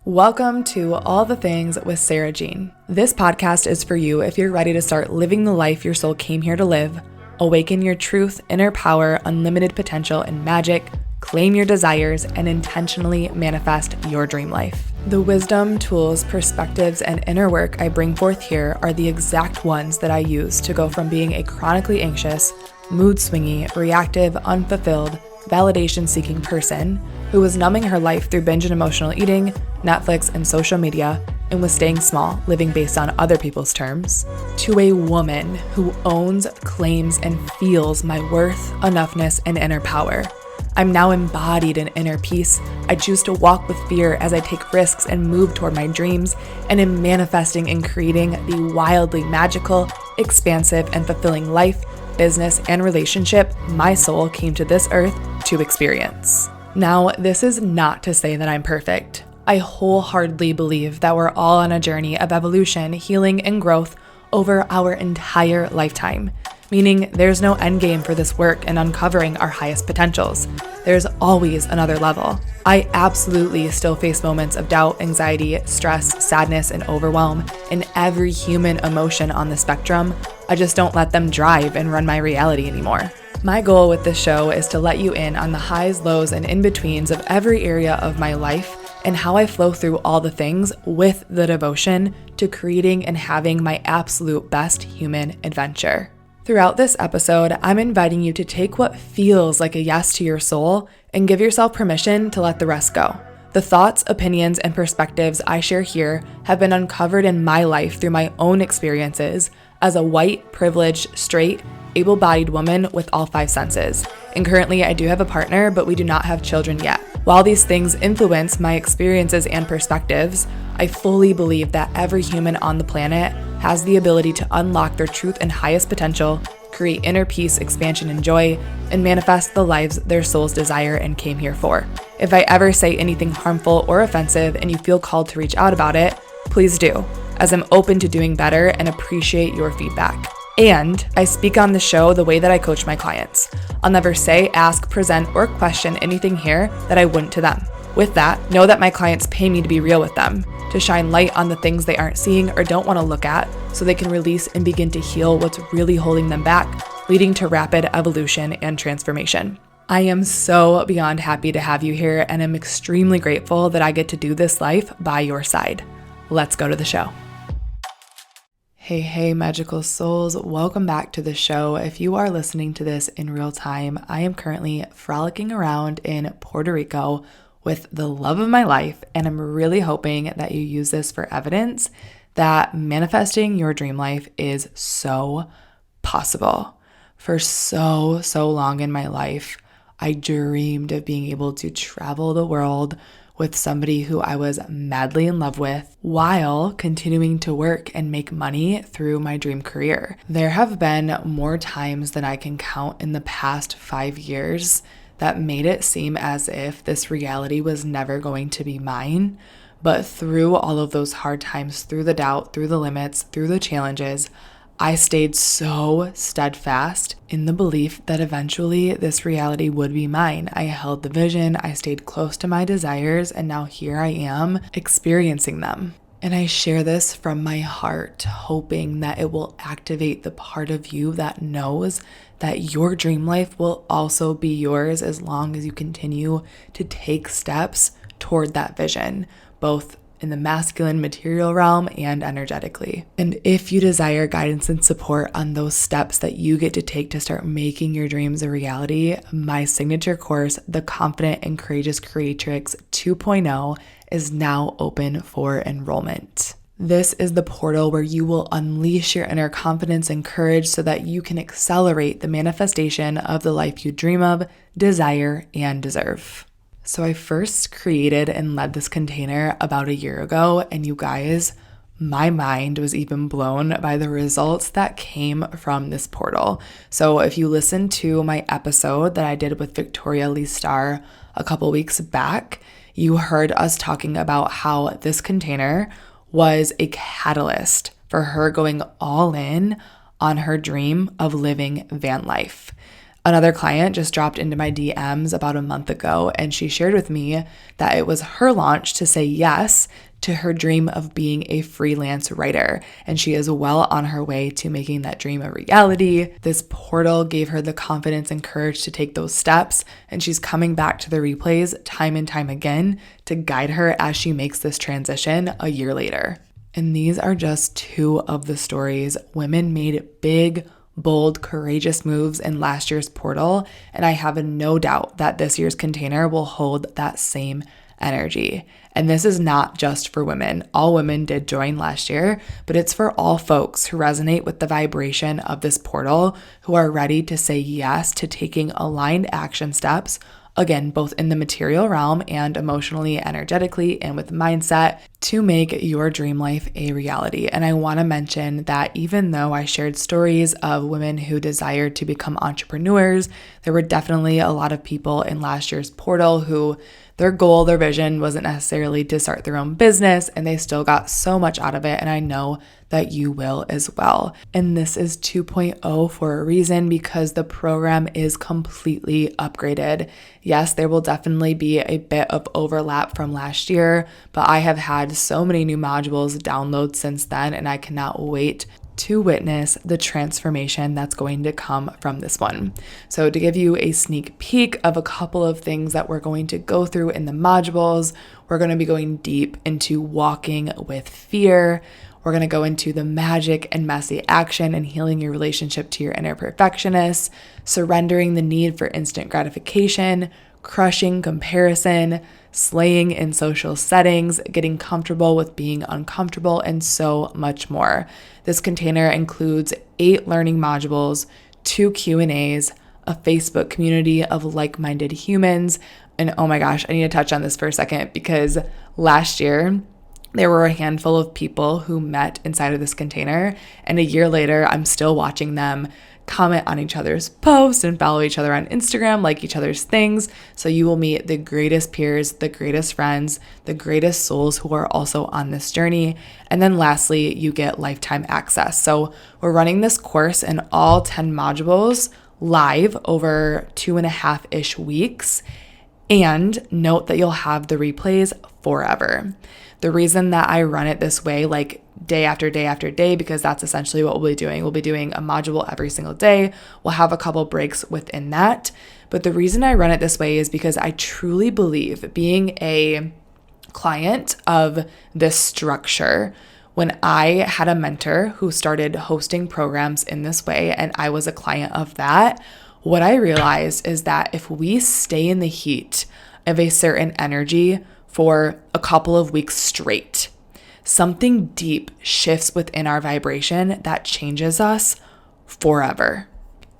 Welcome to All the Things with Sarah Jean. This podcast is for you if you're ready to start living the life your soul came here to live, awaken your truth, inner power, unlimited potential, and magic, claim your desires, and intentionally manifest your dream life. The wisdom, tools, perspectives, and inner work I bring forth here are the exact ones that I use to go from being a chronically anxious, mood-swingy, reactive, unfulfilled, validation-seeking person who was numbing her life through binge and emotional eating, Netflix, and social media, and was staying small, living based on other people's terms, to a woman who owns, claims, and feels my worth, enoughness, and inner power. I'm now embodied in inner peace. I choose to walk with fear as I take risks and move toward my dreams, and am manifesting and creating the wildly magical, expansive, and fulfilling life, business, and relationship my soul came to this earth to experience. Now, this is not to say that I'm perfect. I wholeheartedly believe that we're all on a journey of evolution, healing, and growth over our entire lifetime, meaning there's no end game for this work and uncovering our highest potentials. There's always another level. I absolutely still face moments of doubt, anxiety, stress, sadness, and overwhelm, and every human emotion on the spectrum. I just don't let them drive and run my reality anymore. My goal with this show is to let you in on the highs, lows, and in-betweens of every area of my life and how I flow through all the things with the devotion to creating and having my absolute best human adventure. Throughout this episode, I'm inviting you to take what feels like a yes to your soul and give yourself permission to let the rest go. The thoughts, opinions, and perspectives I share here have been uncovered in my life through my own experiences as a white, privileged, straight, able-bodied woman with all five senses. And currently I do have a partner, but we do not have children yet. While these things influence my experiences and perspectives, I fully believe that every human on the planet has the ability to unlock their truth and highest potential, create inner peace, expansion, and joy, and manifest the lives their souls desire and came here for. If I ever say anything harmful or offensive and you feel called to reach out about it, please do, as I'm open to doing better and appreciate your feedback. And I speak on the show the way that I coach my clients. I'll never say, ask, present, or question anything here that I wouldn't to them. With that, know that my clients pay me to be real with them, to shine light on the things they aren't seeing or don't want to look at so they can release and begin to heal what's really holding them back, leading to rapid evolution and transformation. I am so beyond happy to have you here, and I'm extremely grateful that I get to do this life by your side. Let's go to the show. Hey, magical souls, welcome back to the show. If you are listening to this in real time, I am currently frolicking around in Puerto Rico with the love of my life, and I'm really hoping that you use this for evidence that manifesting your dream life is so possible. For so long in my life, I dreamed of being able to travel the world with somebody who I was madly in love with while continuing to work and make money through my dream career. There have been more times than I can count in the past 5 years that made it seem as if this reality was never going to be mine. But through all of those hard times, through the doubt, through the limits, through the challenges, I stayed so steadfast in the belief that eventually this reality would be mine. I held the vision, I stayed close to my desires, and now here I am experiencing them. And I share this from my heart, hoping that it will activate the part of you that knows that your dream life will also be yours as long as you continue to take steps toward that vision, both in the masculine material realm and energetically. And if you desire guidance and support on those steps that you get to take to start making your dreams a reality, my signature course, The Confident and Courageous Creatrix 2.0, is now open for enrollment. This is the portal where you will unleash your inner confidence and courage so that you can accelerate the manifestation of the life you dream of, desire, and deserve. So I first created and led this container about a year ago, and you guys, my mind was even blown by the results that came from this portal. So if you listen to my episode that I did with Victoria Lee Starr a couple weeks back, you heard us talking about how this container was a catalyst for her going all in on her dream of living van life. Another client just dropped into my DMs about a month ago, and she shared with me that it was her launch to say yes to her dream of being a freelance writer, and she is well on her way to making that dream a reality. This portal gave her the confidence and courage to take those steps, and she's coming back to the replays time and time again to guide her as she makes this transition a year later. And these are just two of the stories. Women made big, bold, courageous moves in last year's portal, and I have no doubt that this year's container will hold that same energy. And this is not just for women. All women did join last year, but it's for all folks who resonate with the vibration of this portal, who are ready to say yes to taking aligned action steps, again, both in the material realm and emotionally, energetically, and with mindset, to make your dream life a reality. And I want to mention that even though I shared stories of women who desired to become entrepreneurs, there were definitely a lot of people in last year's portal who their goal, their vision wasn't necessarily to start their own business, and they still got so much out of it. And I know that you will as well. And this is 2.0 for a reason, because the program is completely upgraded. Yes, there will definitely be a bit of overlap from last year, but I have had so many new modules download since then, and I cannot wait to witness the transformation that's going to come from this one. So to give you a sneak peek of a couple of things that we're going to go through in the modules, we're going to be going deep into walking with fear. We're going to go into the magic and messy action and healing your relationship to your inner perfectionist, surrendering the need for instant gratification, crushing comparison, slaying in social settings, getting comfortable with being uncomfortable, and so much more. This container includes 8 learning modules, 2 Q&As, a Facebook community of like-minded humans. And oh my gosh, I need to touch on this for a second, because last year, there were a handful of people who met inside of this container, and a year later, I'm still watching them comment on each other's posts and follow each other on Instagram, like each other's things. So you will meet the greatest peers, the greatest friends, the greatest souls who are also on this journey. And then lastly, you get lifetime access. So we're running this course in all 10 modules live over 2.5-ish weeks. And note that you'll have the replays forever. The reason that I run it this way, like day after day after day, because that's essentially what we'll be doing. We'll be doing a module every single day. We'll have a couple breaks within that. But the reason I run it this way is because I truly believe, being a client of this structure, when I had a mentor who started hosting programs in this way, and I was a client of that, what I realized is that if we stay in the heat of a certain energy for a couple of weeks straight, something deep shifts within our vibration that changes us forever.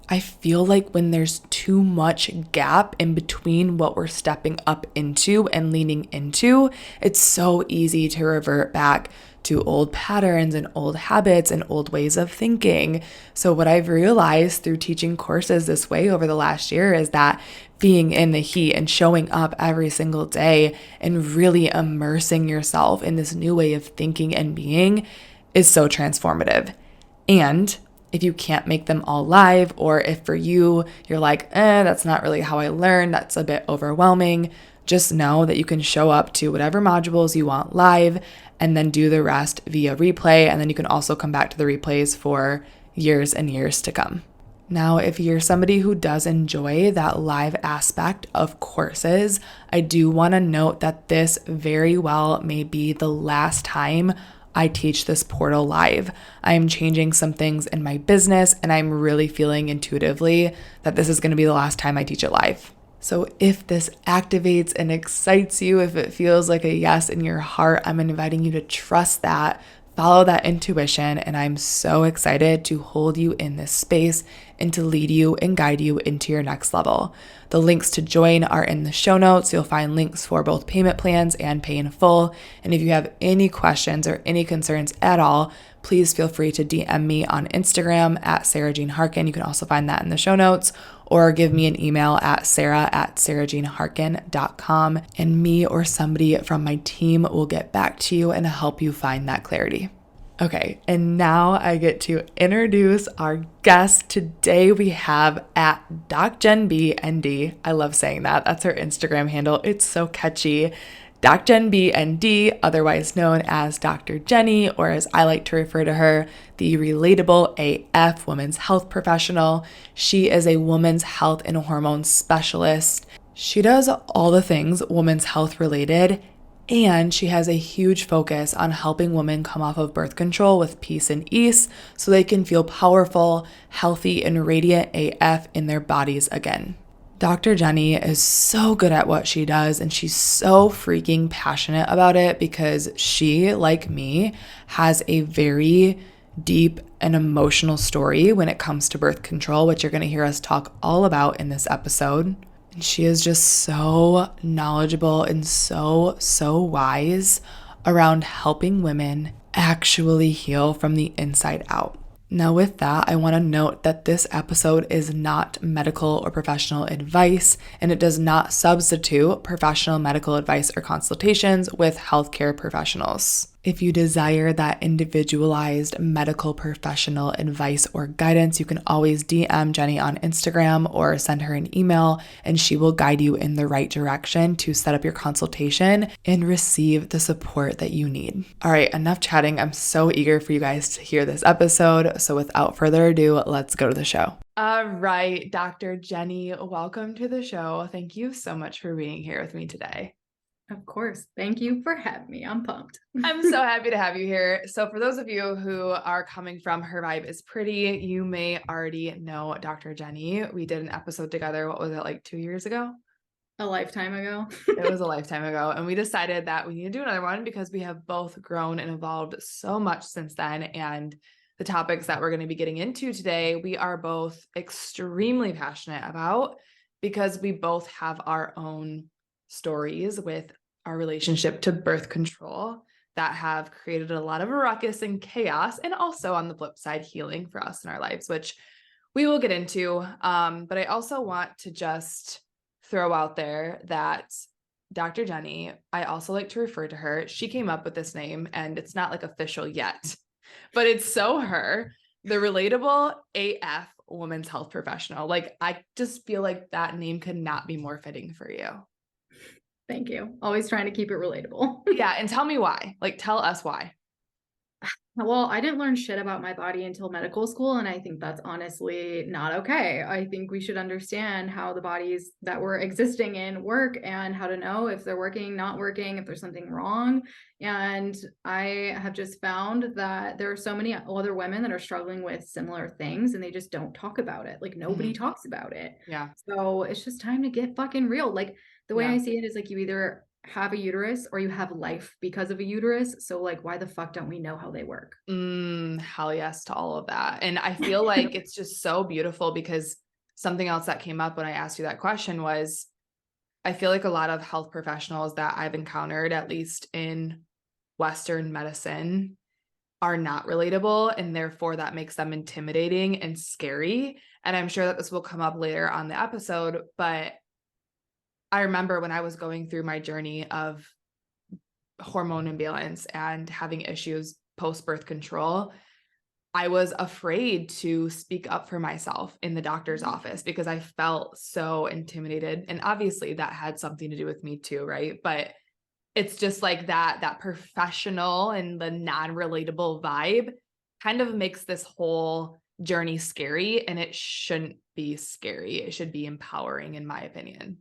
I feel like when there's too much gap in between what we're stepping up into and leaning into, it's so easy to revert back to old patterns and old habits and old ways of thinking. So what I've realized through teaching courses this way over the last year is that being in the heat and showing up every single day and really immersing yourself in this new way of thinking and being is so transformative. And if you can't make them all live, or if for you, you're like, that's not really how I learn, that's a bit overwhelming, just know that you can show up to whatever modules you want live and then do the rest via replay. And then you can also come back to the replays for years and years to come. Now, if you're somebody who does enjoy that live aspect of courses, I do want to note that this very well may be the last time I teach this portal live. I am changing some things in my business, and I'm really feeling intuitively that this is going to be the last time I teach it live. So if this activates and excites you, if it feels like a yes in your heart, I'm inviting you to trust that, follow that intuition, and I'm so excited to hold you in this space and to lead you and guide you into your next level. The links to join are in the show notes. You'll find links for both payment plans and pay in full. And if you have any questions or any concerns at all, please feel free to DM me on Instagram at Sarah Jean Harkin. You can also find that in the show notes, or give me an email at sarah@sarahjeanharkin.com, and me or somebody from my team will get back to you and help you find that clarity. Okay, and now I get to introduce our guest. Today we have at DocJenBND. I love saying that. That's her Instagram handle. It's so catchy. DocJenBND, otherwise known as Dr. Jenny, or as I like to refer to her, the Relatable AF women's health professional. She is a women's health and hormone specialist. She does all the things women's health related, and she has a huge focus on helping women come off of birth control with peace and ease so they can feel powerful, healthy, and radiant AF in their bodies again. Dr. Jenny is so good at what she does, and she's so freaking passionate about it because she, like me, has a very deep and emotional story when it comes to birth control, which you're going to hear us talk all about in this episode. She is just so knowledgeable and so wise around helping women actually heal from the inside out. Now, with that, I want to note that this episode is not medical or professional advice, and it does not substitute professional medical advice or consultations with healthcare professionals. If you desire that individualized medical professional advice or guidance, you can always DM Jenny on Instagram or send her an email, and she will guide you in the right direction to set up your consultation and receive the support that you need. All right, enough chatting. I'm so eager for you guys to hear this episode. So without further ado, let's go to the show. All right, Dr. Jenny, welcome to the show. Thank you so much for being here with me today. Of course. Thank you for having me. I'm pumped. I'm so happy to have you here. So for those of you who are coming from Her Vibe is Pretty, you may already know Dr. Jenny. We did an episode together. What was it, like 2 years ago? A lifetime ago. It was a lifetime ago. And we decided that we need to do another one because we have both grown and evolved so much since then. And the topics that we're going to be getting into today, we are both extremely passionate about because we both have our own stories with our relationship to birth control that have created a lot of ruckus and chaos, and also on the flip side, healing for us in our lives, which we will get into. But I also want to just throw out there that Dr. Jenny, I also like to refer to her. She came up with this name, and it's not like official yet, but it's so her, the Relatable AF women's health professional. Like, I just feel like that name could not be more fitting for you. Thank you. Always trying to keep it relatable. Yeah. And tell me why. Like, tell us why. Well, I didn't learn shit about my body until medical school, and I think that's honestly not okay. I think we should understand how the bodies that we're existing in work and how to know if they're working, not working, if there's something wrong. And I have just found that there are so many other women that are struggling with similar things, and they just don't talk about it. Like, nobody talks about it. Yeah. So it's just time to get fucking real. Like, the way I see it is like you either have a uterus or you have life because of a uterus. So like, why the fuck don't we know how they work? Hell yes to all of that. And I feel like it's just so beautiful because something else that came up when I asked you that question was, I feel like a lot of health professionals that I've encountered, at least in Western medicine, are not relatable. And therefore that makes them intimidating and scary. And I'm sure that this will come up later on the episode, but I remember when I was going through my journey of hormone imbalance and having issues post-birth control, I was afraid to speak up for myself in the doctor's office because I felt so intimidated. And obviously that had something to do with me too, right? But it's just like that professional and the non-relatable vibe kind of makes this whole journey scary, and it shouldn't be scary. It should be empowering, in my opinion.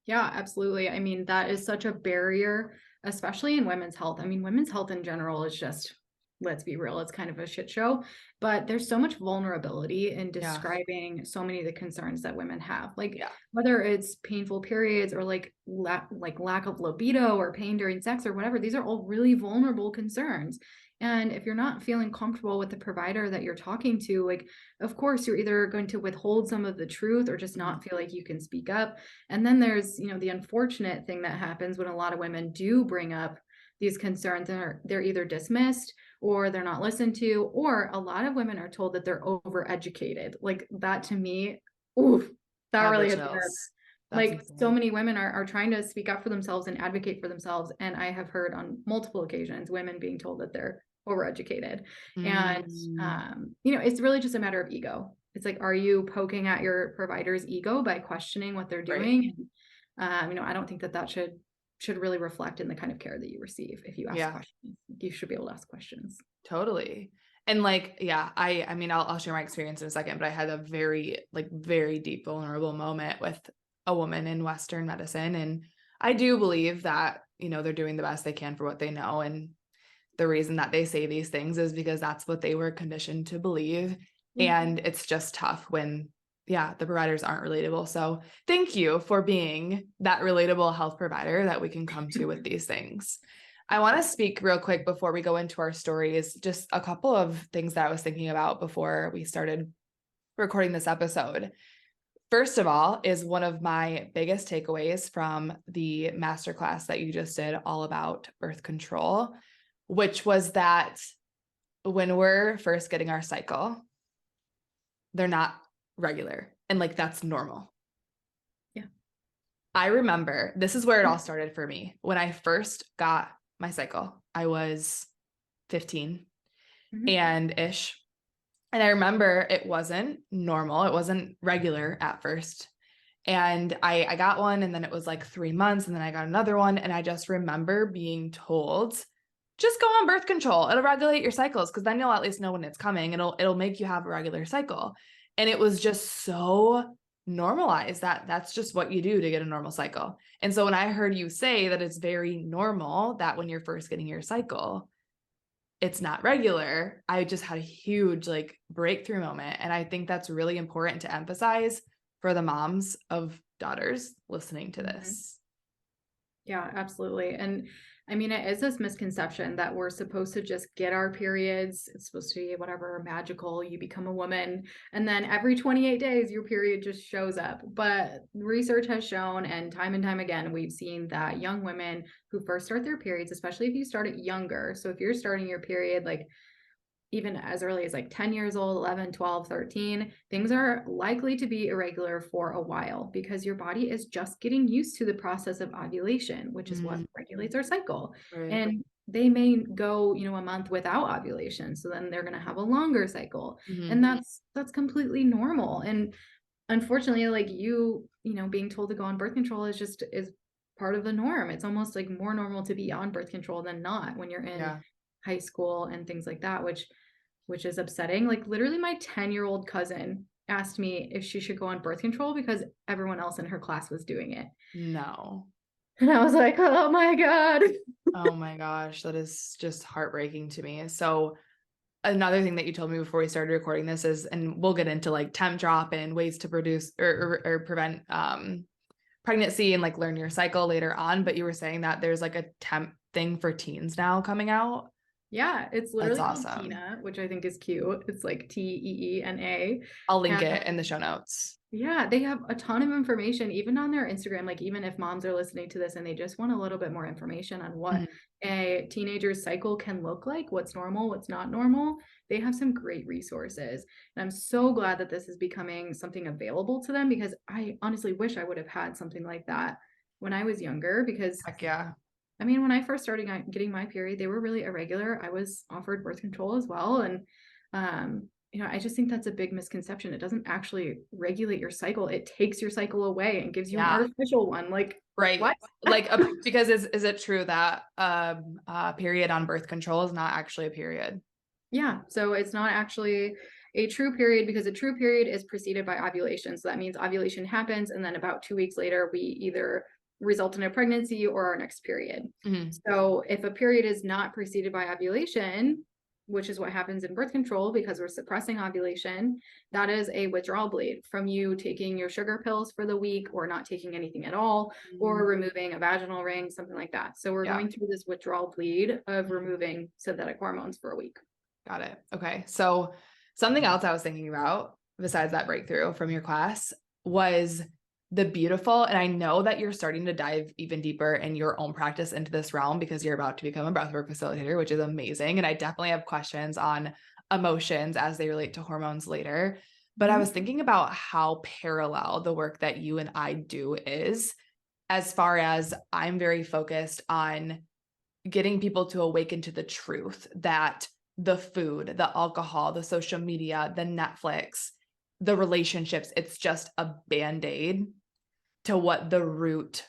Yeah, absolutely. I mean, that is such a barrier, especially in women's health. I mean, women's health in general is just, let's be real, it's kind of a shit show, but there's so much vulnerability in describing so many of the concerns that women have. Like whether it's painful periods or like lack of libido or pain during sex or whatever, these are all really vulnerable concerns. And if you're not feeling comfortable with the provider that you're talking to, like, of course, you're either going to withhold some of the truth or just not feel like you can speak up. And then there's, the unfortunate thing that happens when a lot of women do bring up these concerns and they're either dismissed or they're not listened to, or a lot of women are told that they're overeducated. Like that to me, oof, that really hits. Like so many women are trying to speak up for themselves and advocate for themselves. And I have heard on multiple occasions, women being told that they're overeducated. And, it's really just a matter of ego. It's like, are you poking at your provider's ego by questioning what they're doing? Right. I don't think that should really reflect in the kind of care that you receive. If you ask questions, you should be able to ask questions. Totally. And like, I mean, I'll share my experience in a second, but I had a very, very deep, vulnerable moment with a woman in Western medicine. And I do believe that, they're doing the best they can for what they know. And the reason that they say these things is because that's what they were conditioned to believe. And it's just tough when, the providers aren't relatable. So thank you for being that relatable health provider that we can come to with these things. I want to speak real quick before we go into our stories, just a couple of things that I was thinking about before we started recording this episode. First of all, is one of my biggest takeaways from the masterclass that you just did all about birth control, which was that when we're first getting our cycle, they're not regular. And that's normal. Yeah. I remember this is where it all started for me. When I first got my cycle, I was 15 and ish. And I remember it wasn't normal. It wasn't regular at first. And I got one, and then it was 3 months, and then I got another one. And I just remember being told, just go on birth control. It'll regulate your cycles, because then you'll at least know when it's coming. It'll make you have a regular cycle. And it was just so normalized that that's just what you do to get a normal cycle. And so when I heard you say that it's very normal that when you're first getting your cycle, it's not regular, I just had a huge breakthrough moment. And I think that's really important to emphasize for the moms of daughters listening to this. Yeah, absolutely. And I mean, it is this misconception that we're supposed to just get our periods. It's supposed to be whatever, magical. You become a woman, and then every 28 days, your period just shows up. But research has shown, and time again, we've seen that young women who first start their periods, especially if you start it younger. So if you're starting your period, even as early as 10 years old, 11, 12, 13, things are likely to be irregular for a while because your body is just getting used to the process of ovulation, which is what regulates our cycle. Right. And they may go, a month without ovulation. So then they're going to have a longer cycle. And that's completely normal. And unfortunately, being told to go on birth control is part of the norm. It's almost more normal to be on birth control than not when you're in high school and things like that, which is upsetting. Literally my 10-year-old cousin asked me if she should go on birth control because everyone else in her class was doing it. No. And I was like, oh my God. Oh my gosh, that is just heartbreaking to me. So another thing that you told me before we started recording this is, and we'll get into temp drop and ways to produce or prevent pregnancy and learn your cycle later on. But you were saying that there's a temp thing for teens now coming out. Yeah, it's literally called Tina, which I think is cute. It's TEENA. I'll link it in the show notes. Yeah, they have a ton of information, even on their Instagram. Even if moms are listening to this and they just want a little bit more information on what a teenager's cycle can look like, what's normal, what's not normal, they have some great resources. And I'm so glad that this is becoming something available to them, because I honestly wish I would have had something like that when I was younger, because heck yeah. I mean, when I first started getting my period, they were really irregular. I was offered birth control as well. And, I just think that's a big misconception. It doesn't actually regulate your cycle. It takes your cycle away and gives you an artificial one. Right. What? Because is it true that a period on birth control is not actually a period? Yeah. So it's not actually a true period, because a true period is preceded by ovulation. So that means ovulation happens, and then about 2 weeks later, we either result in a pregnancy or our next period. So if a period is not preceded by ovulation, which is what happens in birth control because we're suppressing ovulation, that is a withdrawal bleed from you taking your sugar pills for the week, or not taking anything at all, or removing a vaginal ring, something like that. So we're going through this withdrawal bleed of removing synthetic hormones for a week. Got it. Okay. So something else I was thinking about besides that breakthrough from your class was the beautiful, and I know that you're starting to dive even deeper in your own practice into this realm because you're about to become a breathwork facilitator, which is amazing. And I definitely have questions on emotions as they relate to hormones later. But I was thinking about how parallel the work that you and I do is, as far as I'm very focused on getting people to awaken to the truth that the food, the alcohol, the social media, the Netflix, the relationships, it's just a band-aid to what the root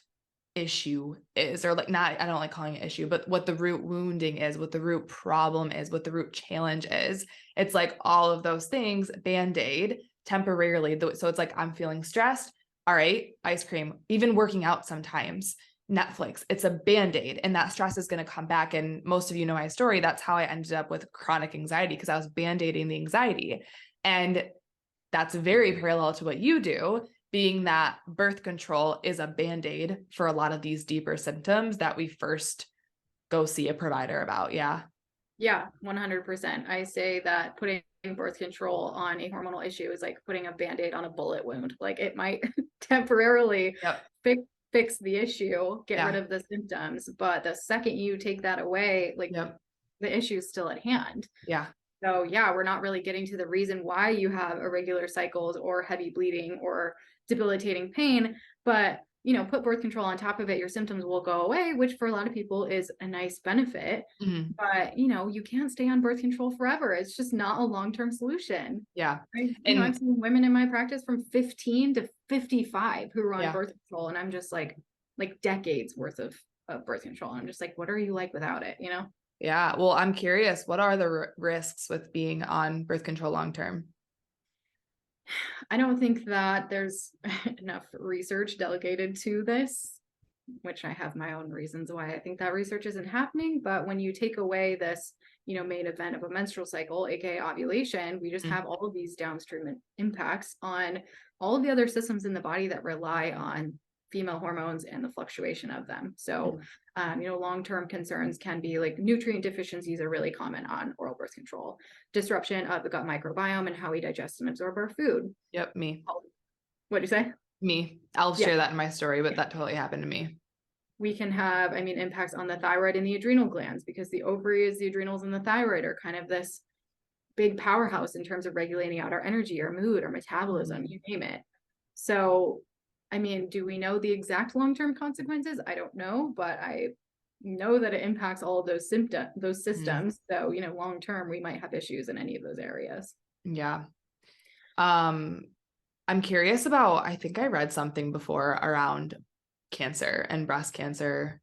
issue is, or like, not, I don't like calling it issue, but what the root wounding is, what the root problem is, what the root challenge is. It's like all of those things band-aid temporarily. So it's like, I'm feeling stressed. All right, ice cream, even working out sometimes, Netflix, it's a band-aid, and that stress is going to come back. And most of you know my story. That's how I ended up with chronic anxiety, because I was band-aiding the anxiety. And that's very parallel to what you do, being that birth control is a band-aid for a lot of these deeper symptoms that we first go see a provider about. Yeah. Yeah, 100%. I say that putting birth control on a hormonal issue is like putting a band-aid on a bullet wound. Like, it might temporarily Yep. fix the issue, get rid Yeah. of the symptoms, but the second you take that away, like, Yep. the issue is still at hand. Yeah. So yeah, we're not really getting to the reason why you have irregular cycles or heavy bleeding or debilitating pain, but put birth control on top of it, your symptoms will go away, which for a lot of people is a nice benefit. Mhm. But you can't stay on birth control forever. It's just not a long-term solution. Yeah. I've seen women in my practice from 15 to 55 who are on Yeah. birth control, and I'm just like decades worth of birth control. And I'm just like, what are you like without it? Yeah. Well, I'm curious, what are the risks with being on birth control long-term? I don't think that there's enough research delegated to this, which I have my own reasons why I think that research isn't happening. But when you take away this, main event of a menstrual cycle, aka ovulation, we just have all of these downstream impacts on all of the other systems in the body that rely on female hormones and the fluctuation of them. So, long-term concerns can be like nutrient deficiencies are really common on oral birth control, disruption of the gut microbiome and how we digest and absorb our food. Yep. Me. What'd you say? Me. I'll Yeah. share that in my story, but that totally happened to me. We can have, impacts on the thyroid and the adrenal glands, because the ovaries, the adrenals, and the thyroid are kind of this big powerhouse in terms of regulating out our energy, our mood, our metabolism, you name it. So, do we know the exact long-term consequences? I don't know, but I know that it impacts all of those systems. So, long-term, we might have issues in any of those areas. Yeah. I'm curious about, I think I read something before around cancer and breast cancer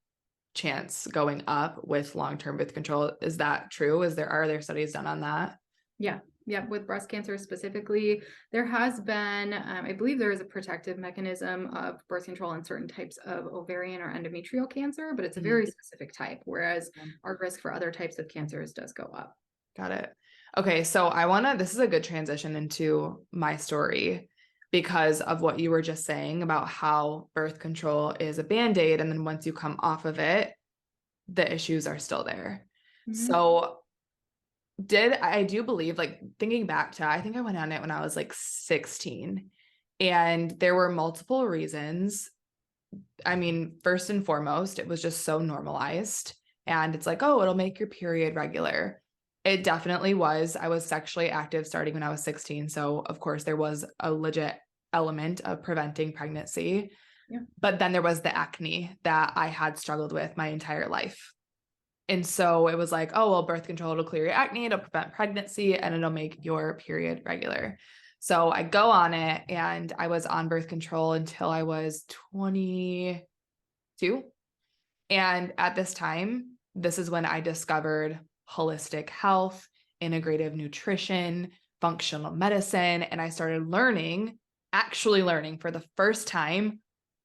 chance going up with long-term birth control. Is that true? Are there studies done on that? Yeah. With breast cancer specifically, there has been, I believe there is a protective mechanism of birth control in certain types of ovarian or endometrial cancer, but it's a very specific type, whereas our risk for other types of cancers does go up. Got it. Okay. So this is a good transition into my story, because of what you were just saying about how birth control is a band-aid. And then once you come off of it, the issues are still there. So I do believe, like, thinking back to, I think I went on it when I was like 16, and there were multiple reasons. First and foremost, it was just so normalized, and it's like, oh, it'll make your period regular. It definitely was. I was sexually active starting when I was 16. So of course there was a legit element of preventing pregnancy. Yeah. But then there was the acne that I had struggled with my entire life. And so it was like, oh, well, birth control will clear your acne, it'll prevent pregnancy, and it'll make your period regular. So I go on it, and I was on birth control until I was 22. And at this time, this is when I discovered holistic health, integrative nutrition, functional medicine, and I started actually learning for the first time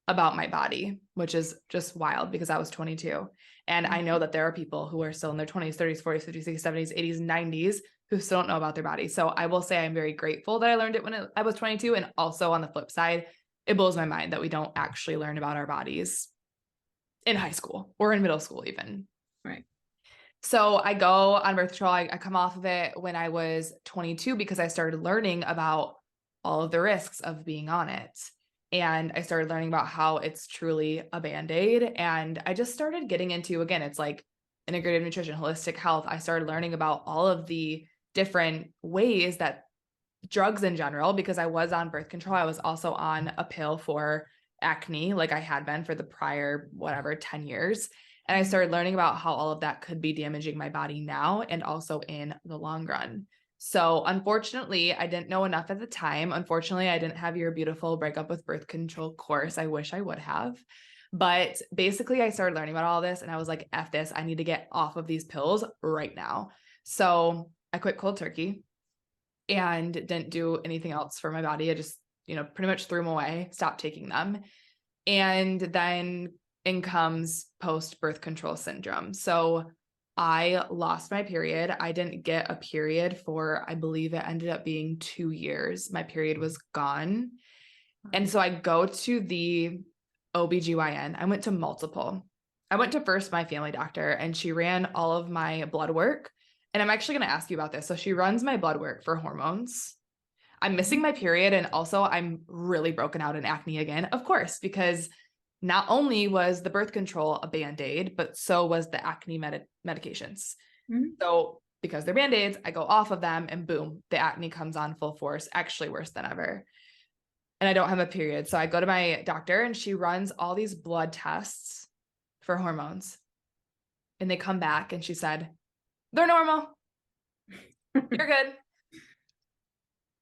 about my body, which is just wild because I was 22. And I know that there are people who are still in their 20s, 30s, 40s, 50s, 60s, 70s, 80s, 90s who still don't know about their body. So I will say I'm very grateful that I learned it when I was 22. And also on the flip side, it blows my mind that we don't actually learn about our bodies in high school or in middle school even. Right. So I go on birth control. I come off of it when I was 22 because I started learning about all of the risks of being on it. And I started learning about how it's truly a band-aid. And I just started getting into, again, it's like integrative nutrition, holistic health. I started learning about all of the different ways that drugs in general, because I was on birth control. I was also on a pill for acne, like I had been for the prior, 10 years. And I started learning about how all of that could be damaging my body now and also in the long run. So unfortunately, I didn't know enough at the time. Unfortunately, I didn't have your beautiful breakup with birth control course. I wish I would have. But basically, I started learning about all this and I was like, F this, I need to get off of these pills right now. So I quit cold turkey and didn't do anything else for my body. I just, pretty much threw them away, stopped taking them. And then in comes post-birth control syndrome. So I lost my period. I didn't get a period for, I believe it ended up being 2 years. My period was gone. And so I go to the OBGYN. I went to multiple. I went to first my family doctor and she ran all of my blood work. And I'm actually going to ask you about this. So she runs my blood work for hormones. I'm missing my period. And also I'm really broken out in acne again, of course, because not only was the birth control a Band-Aid, but so was the acne medications. Mm-hmm. So because they're Band-Aids, I go off of them and boom, the acne comes on full force, actually worse than ever. And I don't have a period. So I go to my doctor and she runs all these blood tests for hormones. And they come back and she said, they're normal. You're good.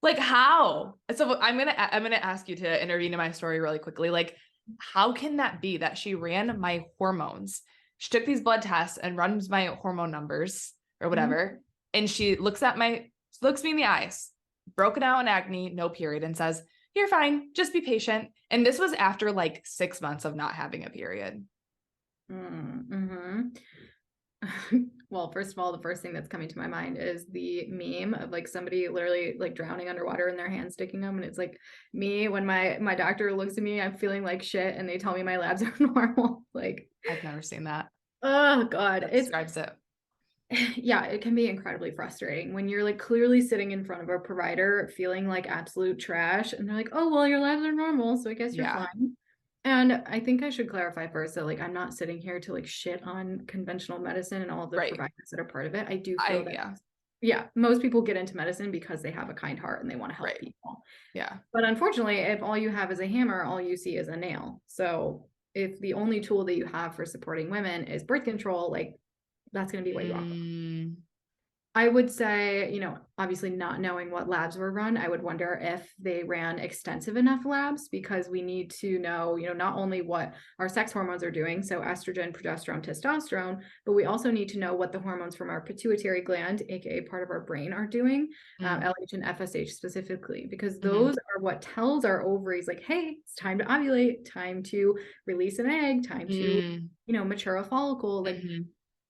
Like how? So I'm going to ask you to intervene in my story really quickly. Like, how can that be that she ran my hormones? She took these blood tests and runs my hormone numbers or whatever. Mm-hmm. And she looks me in the eyes, broken out in acne, no period, and says, you're fine. Just be patient. And this was after like 6 months of not having a period. Mm-hmm. Well, first of all, the first thing that's coming to my mind is the meme of like somebody literally like drowning underwater and their hands sticking them. And it's like me when my doctor looks at me, I'm feeling like shit and they tell me my labs are normal. Like I've never seen that. Oh God. That describes it. Yeah, it can be incredibly frustrating when you're like clearly sitting in front of a provider feeling like absolute trash and they're like, oh, well, your labs are normal, so I guess you're fine. And I think I should clarify first that like I'm not sitting here to like shit on conventional medicine and all of the providers that are part of it. I do feel that most people get into medicine because they have a kind heart and they want to help people. Yeah. But unfortunately, if all you have is a hammer, all you see is a nail. So if the only tool that you have for supporting women is birth control, like that's going to be what you offer. I would say, obviously not knowing what labs were run, I would wonder if they ran extensive enough labs because we need to know, not only what our sex hormones are doing, so estrogen, progesterone, testosterone, but we also need to know what the hormones from our pituitary gland, aka part of our brain, are doing, LH and FSH specifically, because those are what tells our ovaries like, hey, it's time to ovulate, time to release an egg, time to, mature a follicle, like.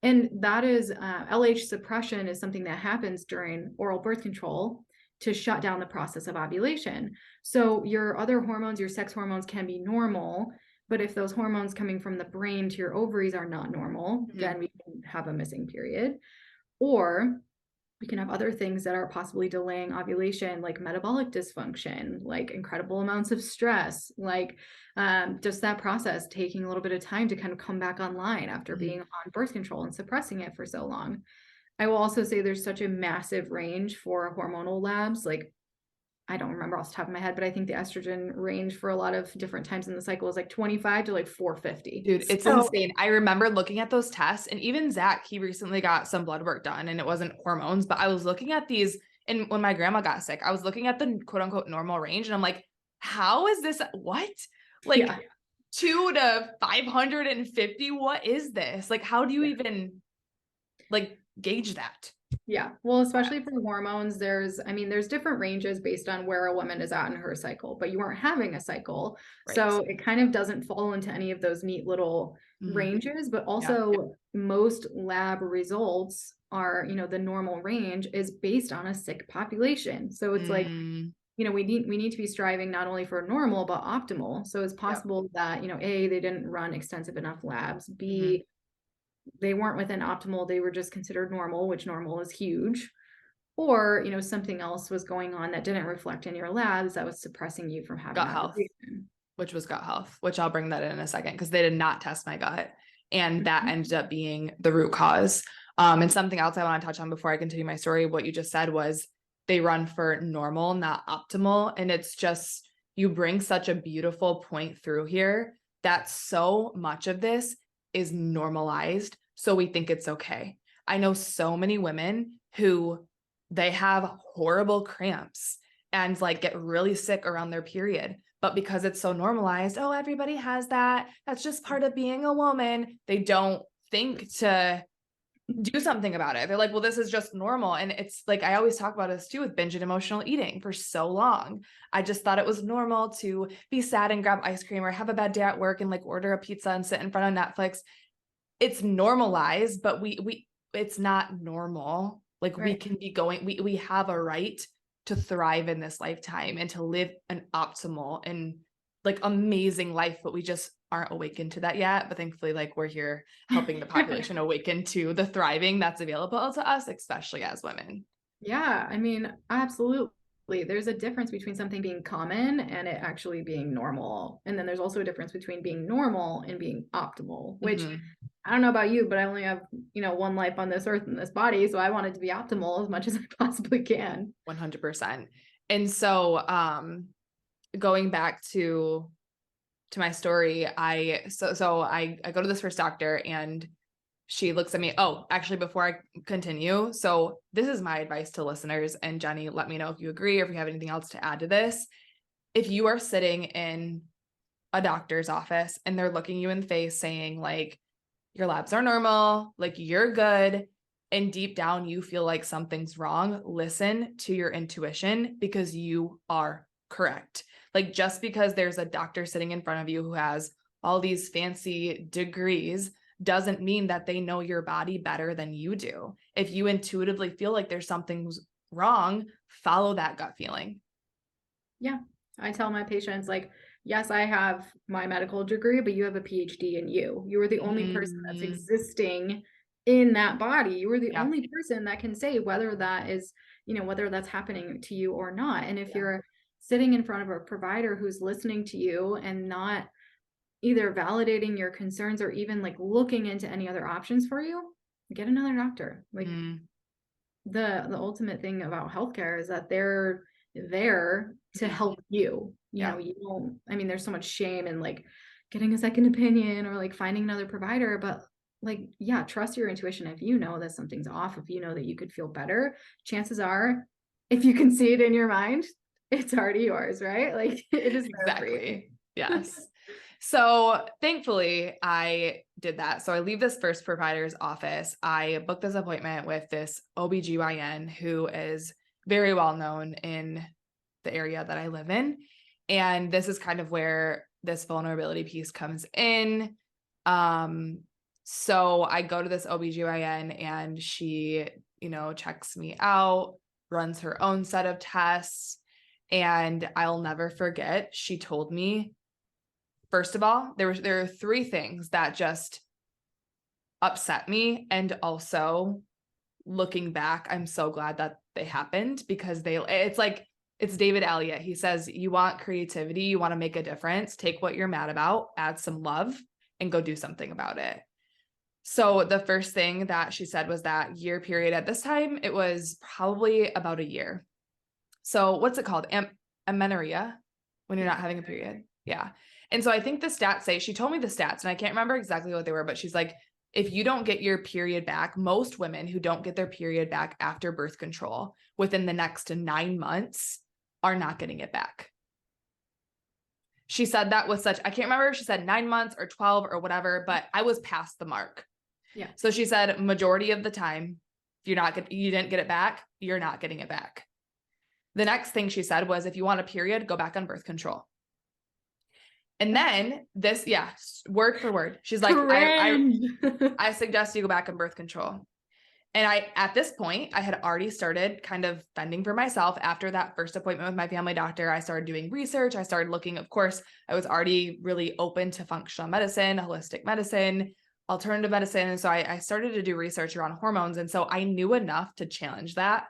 And that is LH suppression is something that happens during oral birth control to shut down the process of ovulation. So your other hormones, your sex hormones can be normal, but if those hormones coming from the brain to your ovaries are not normal, then we can have a missing period. Or we can have other things that are possibly delaying ovulation, like metabolic dysfunction, like incredible amounts of stress, like just that process taking a little bit of time to kind of come back online after being on birth control and suppressing it for so long. I will also say there's such a massive range for hormonal labs. Like, I don't remember off the top of my head, but I think the estrogen range for a lot of different times in the cycle is like 25 to like 450. Dude, it's insane. I remember looking at those tests and even Zach, he recently got some blood work done and it wasn't hormones, but I was looking at these. And when my grandma got sick, I was looking at the quote unquote normal range and I'm like, how is this? What? Like 2 to 550? What is this? Like, how do you even like gauge that? Yeah. Well, especially for hormones, there's different ranges based on where a woman is at in her cycle, but you aren't having a cycle. Right. So it kind of doesn't fall into any of those neat little ranges, but also most lab results are, the normal range is based on a sick population. So it's like, we need to be striving not only for normal, but optimal. So it's possible that, A, they didn't run extensive enough labs, B, they weren't within optimal, they were just considered normal, which normal is huge, or something else was going on that didn't reflect in your labs that was suppressing you from having gut health, which was gut health, which I'll bring that in a second because they did not test my gut and that ended up being the root cause. And something else I want to touch on before I continue my story, what you just said was they run for normal, not optimal. And it's just, you bring such a beautiful point through here that so much of this is normalized. So we think it's okay. I know so many women who they have horrible cramps and like get really sick around their period. But because it's so normalized, oh, everybody has that. That's just part of being a woman. They don't think to do something about it. They're like, well, this is just normal. And it's like, I always talk about this too with binge and emotional eating for so long. I just thought it was normal to be sad and grab ice cream or have a bad day at work and like order a pizza and sit in front of Netflix. It's normalized, but it's not normal. Like we can be going, we have a right to thrive in this lifetime and to live an optimal and like amazing life, but we just aren't awakened to that yet. But thankfully, like we're here helping the population awaken to the thriving that's available to us, especially as women. Yeah, I mean, absolutely. There's a difference between something being common and it actually being normal. And then there's also a difference between being normal and being optimal, which I don't know about you, but I only have, one life on this earth in this body. So I want it to be optimal as much as I possibly can. 100%. And so, going back to my story, I go to this first doctor and she looks at me. Oh, actually, before I continue, so this is my advice to listeners, and Jenny, let me know if you agree or if you have anything else to add to this. If you are sitting in a doctor's office and they're looking you in the face saying like, your labs are normal, like you're good, and deep down you feel like something's wrong, listen to your intuition because you are correct. Like just because there's a doctor sitting in front of you who has all these fancy degrees doesn't mean that they know your body better than you do. If you intuitively feel like there's something's wrong, follow that gut feeling. Yeah. I tell my patients, like, yes, I have my medical degree, but you have a PhD in you. You are the only person that's existing in that body. You are the only person that can say whether that is, whether that's happening to you or not. And if you're sitting in front of a provider who's listening to you and not either validating your concerns or even like looking into any other options for you, get another doctor. Like the ultimate thing about healthcare is that they're there to help you. You know, you don't, I mean, there's so much shame in like getting a second opinion or like finding another provider, but like, yeah, trust your intuition. If you know that something's off, if you know that you could feel better, chances are, if you can see it in your mind, it's already yours, right? Like it is exactly. Yes. So thankfully I did that. So I leave this first provider's office. I booked this appointment with this OBGYN who is very well known in the area that I live in. And this is kind of where this vulnerability piece comes in. So I go to this OBGYN and she, checks me out, runs her own set of tests. And I'll never forget, she told me, first of all, there are three things that just upset me. And also looking back, I'm so glad that they happened because it's David Elliott. He says, you want creativity, you want to make a difference, take what you're mad about, add some love and go do something about it. So the first thing that she said was that year period. At this time, it was probably about a year. So what's it called? Amenorrhea, when you're not having a period. Yeah. And so I think the stats say, she told me the stats and I can't remember exactly what they were, but she's like, if you don't get your period back, most women who don't get their period back after birth control within the next 9 months are not getting it back. She said that with such, I can't remember if she said 9 months or 12 or whatever, but I was past the mark. Yeah. So she said majority of the time, if you didn't get it back, you're not getting it back. The next thing she said was, if you want a period, go back on birth control. And then this, word for word, she's like, I suggest you go back on birth control. And at this point, I had already started kind of fending for myself after that first appointment with my family doctor. I started doing research. I started looking, of course, I was already really open to functional medicine, holistic medicine, alternative medicine. And so I started to do research around hormones. And so I knew enough to challenge that.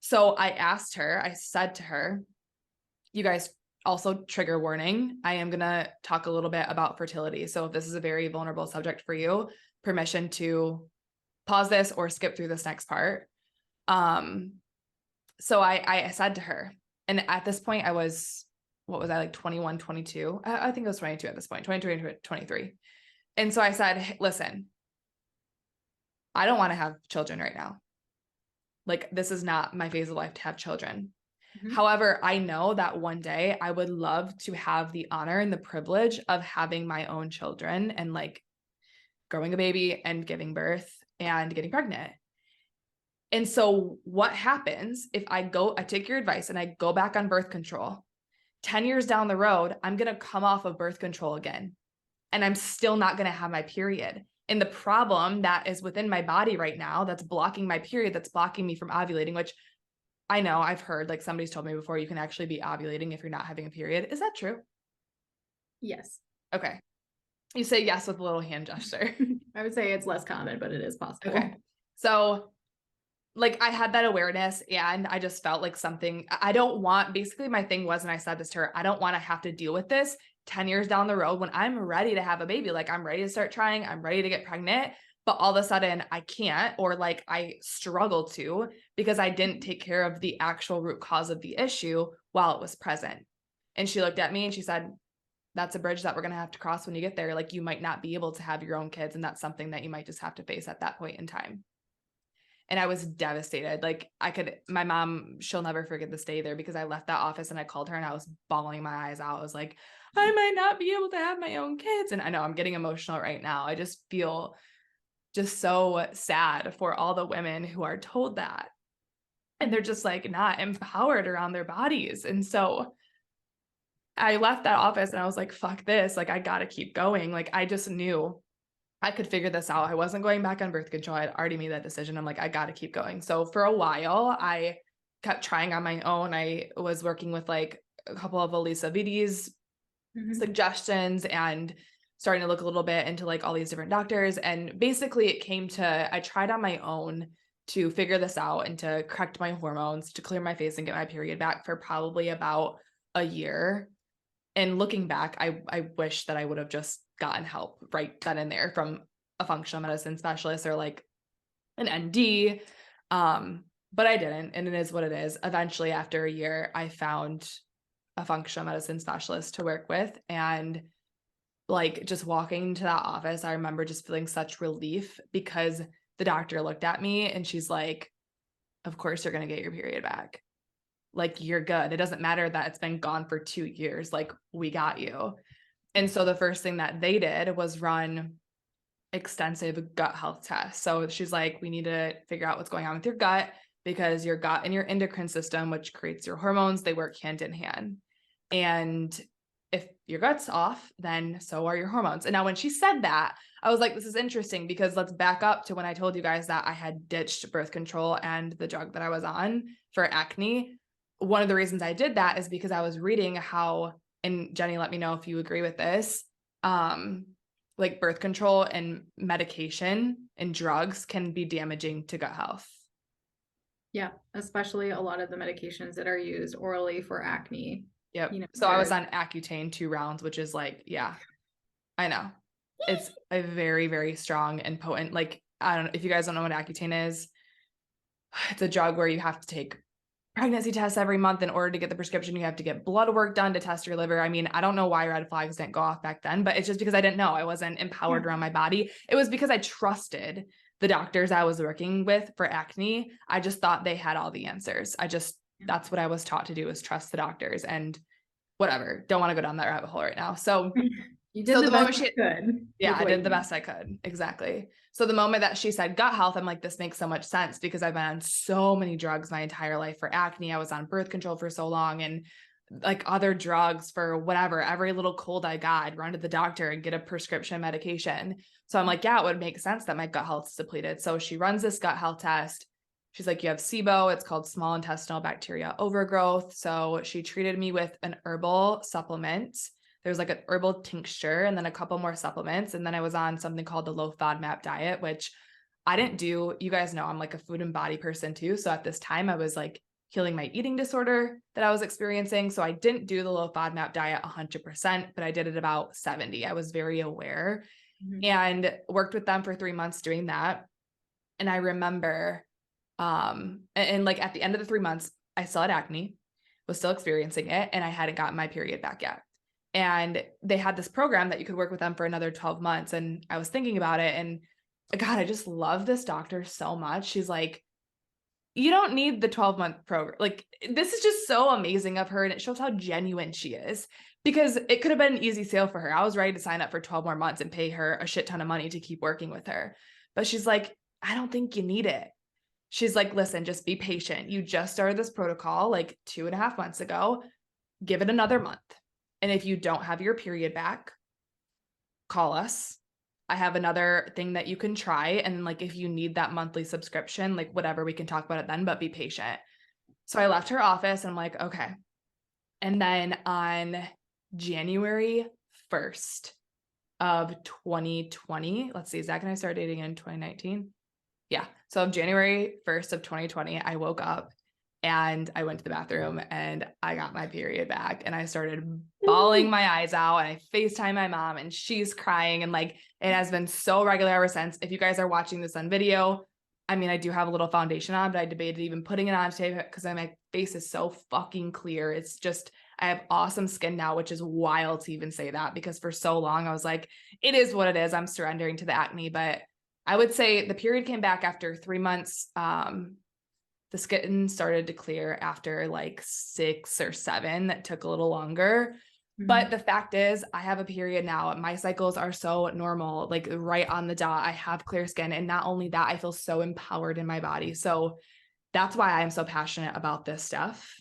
So I said to her, you guys, also trigger warning, I am going to talk a little bit about fertility. So if this is a very vulnerable subject for you, permission to pause this or skip through this next part. So I said to her, and at this point I was, what was I, like 21, 22? I think I was 22 at this point, 22, 23. And so I said, listen, I don't want to have children right now. Like, this is not my phase of life to have children. Mhm. However, I know that one day I would love to have the honor and the privilege of having my own children and like growing a baby and giving birth and getting pregnant. And so what happens if I take your advice and I go back on birth control? 10 years down the road, I'm going to come off of birth control again, and I'm still not going to have my period. And the problem that is within my body right now that's blocking my period, that's blocking me from ovulating, which I know I've heard, like somebody's told me before, you can actually be ovulating if you're not having a period. Is that true? Yes. Okay. You say yes with a little hand gesture. I would say it's less common, but it is possible. Okay. So like I had that awareness, and I just felt like something I don't want. Basically, my thing was, and I said this to her, I don't want to have to deal with this 10 years down the road when I'm ready to have a baby. Like, I'm ready to start trying, I'm ready to get pregnant, but all of a sudden I can't, or like I struggle to, because I didn't take care of the actual root cause of the issue while it was present. And she looked at me and she said, that's a bridge that we're going to have to cross when you get there. Like, you might not be able to have your own kids, and that's something that you might just have to face at that point in time. And I was devastated. Like, my mom, she'll never forget this day there, because I left that office and I called her and I was bawling my eyes out. I was like, I might not be able to have my own kids. And I know I'm getting emotional right now. I just feel just so sad for all the women who are told that, and they're just like not empowered around their bodies. And so I left that office and I was like, fuck this. Like, I got to keep going. Like, I just knew I could figure this out. I wasn't going back on birth control. I'd already made that decision. I'm like, I got to keep going. So for a while, I kept trying on my own. I was working with like a couple of Elisa Vidi's suggestions and starting to look a little bit into like all these different doctors. And basically it came to, I tried on my own to figure this out and to correct my hormones, to clear my face and get my period back for probably about a year. And looking back, I wish that I would have just gotten help right then and there from a functional medicine specialist or like an ND. But I didn't, and it is what it is. Eventually, after a year, I found a functional medicine specialist to work with, and like just walking into that office, I remember just feeling such relief, because the doctor looked at me and she's like, of course you're going to get your period back. Like, you're good. It doesn't matter that it's been gone for 2 years. Like, we got you. And so the first thing that they did was run extensive gut health tests. So she's like, we need to figure out what's going on with your gut, because your gut and your endocrine system, which creates your hormones, they work hand in hand. And if your gut's off, then so are your hormones. And now when she said that, I was like, this is interesting, because let's back up to when I told you guys that I had ditched birth control and the drug that I was on for acne. One of the reasons I did that is because I was reading how, and Jenny, let me know if you agree with this, like birth control and medication and drugs can be damaging to gut health. Yeah, especially a lot of the medications that are used orally for acne. Yep. So I was on Accutane 2 rounds, which is like, yeah, I know. It's a very, very strong and potent, like, I don't know if you guys don't know what Accutane is. It's a drug where you have to take pregnancy tests every month in order to get the prescription. You have to get blood work done to test your liver. I mean, I don't know why red flags didn't go off back then, but it's just because I didn't know. I wasn't empowered around my body. It was because I trusted the doctors I was working with for acne. I just thought they had all the answers. That's what I was taught to do, is trust the doctors, and whatever. Don't want to go down that rabbit hole right now. So you did the best you could. Yeah, I did the best I could. Exactly. So the moment that she said gut health, I'm like, this makes so much sense, because I've been on so many drugs my entire life for acne. I was on birth control for so long, and like other drugs for whatever, every little cold I got, I'd run to the doctor and get a prescription medication. So I'm like, yeah, it would make sense that my gut health is depleted. So she runs this gut health test. She's like, you have SIBO. It's called small intestinal bacteria overgrowth. So she treated me with an herbal supplement. There's like an herbal tincture and then a couple more supplements. And then I was on something called the low FODMAP diet, which I didn't do. You guys know I'm like a food and body person too. So at this time I was like healing my eating disorder that I was experiencing. So I didn't do the low FODMAP diet 100%, but I did it about 70. I was very aware and worked with them for 3 months doing that. And I remember, and like at the end of the 3 months, I still had acne, was still experiencing it, and I hadn't gotten my period back yet. And they had this program that you could work with them for another 12 months. And I was thinking about it, and God, I just love this doctor so much. She's like, you don't need the 12-month program. Like, this is just so amazing of her. And it shows how genuine she is, because it could have been an easy sale for her. I was ready to sign up for 12 more months and pay her a shit ton of money to keep working with her. But she's like, I don't think you need it. She's like, listen, just be patient. You just started this protocol like 2.5 months ago. Give it another month. And if you don't have your period back, call us. I have another thing that you can try. And like, if you need that monthly subscription, like whatever, we can talk about it then, but be patient. So I left her office and I'm like, okay. And then on January 1st of 2020, let's see, Zach and I started dating in 2019. Yeah. So January 1st of 2020, I woke up and I went to the bathroom and I got my period back, and I started bawling my eyes out, and I FaceTime my mom and she's crying, and like, it has been so regular ever since. If you guys are watching this on video, I mean, I do have a little foundation on, but I debated even putting it on today because my face is so fucking clear. It's just, I have awesome skin now, which is wild to even say that, because for so long I was like, it is what it is. I'm surrendering to the acne. But I would say the period came back after 3 months. The skin started to clear after like 6 or 7. That took a little longer. Mm-hmm. But the fact is, I have a period now. My cycles are so normal, like right on the dot. I have clear skin. And not only that, I feel so empowered in my body. So that's why I'm so passionate about this stuff.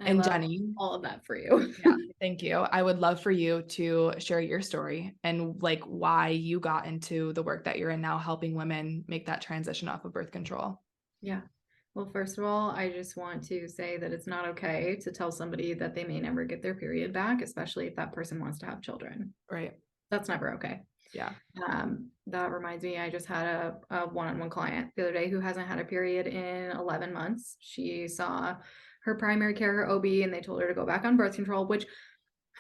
And Jenny, all of that for you. Yeah, thank you. I would love for you to share your story and like why you got into the work that you're in now, helping women make that transition off of birth control. Yeah. Well, first of all, I just want to say that it's not okay to tell somebody that they may never get their period back, especially if that person wants to have children. Right. That's never okay. Yeah. That reminds me, I just had a one-on-one client the other day who hasn't had a period in 11 months. She saw her primary care, her OB, and they told her to go back on birth control, which,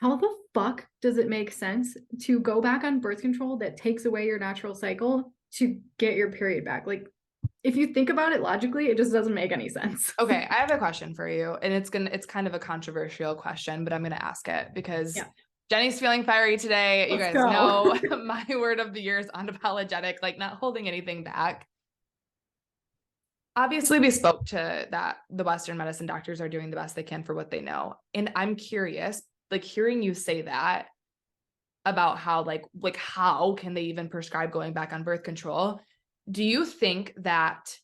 how the fuck does it make sense to go back on birth control that takes away your natural cycle to get your period back? Like, if you think about it logically, it just doesn't make any sense. Okay, I have a question for you, and it's kind of a controversial question, but I'm gonna ask it because Jenny's feeling fiery today. You guys know my word of the year is unapologetic, like not holding anything back. Obviously, we spoke to that the Western medicine doctors are doing the best they can for what they know. And I'm curious, like hearing you say that about how like how can they even prescribe going back on birth control? Do you think that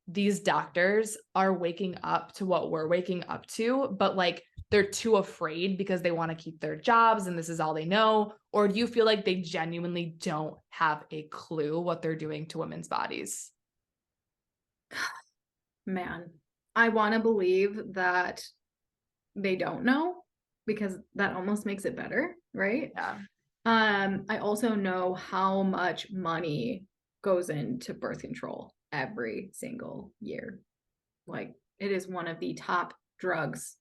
these doctors are waking up to what we're waking up to, but like they're too afraid because they want to keep their jobs and this is all they know? Or do you feel like they genuinely don't have a clue what they're doing to women's bodies? Man, I want to believe that they don't know, because that almost makes it better, right? Yeah. I also know how much money goes into birth control every single year. Like, it is one of the top drugs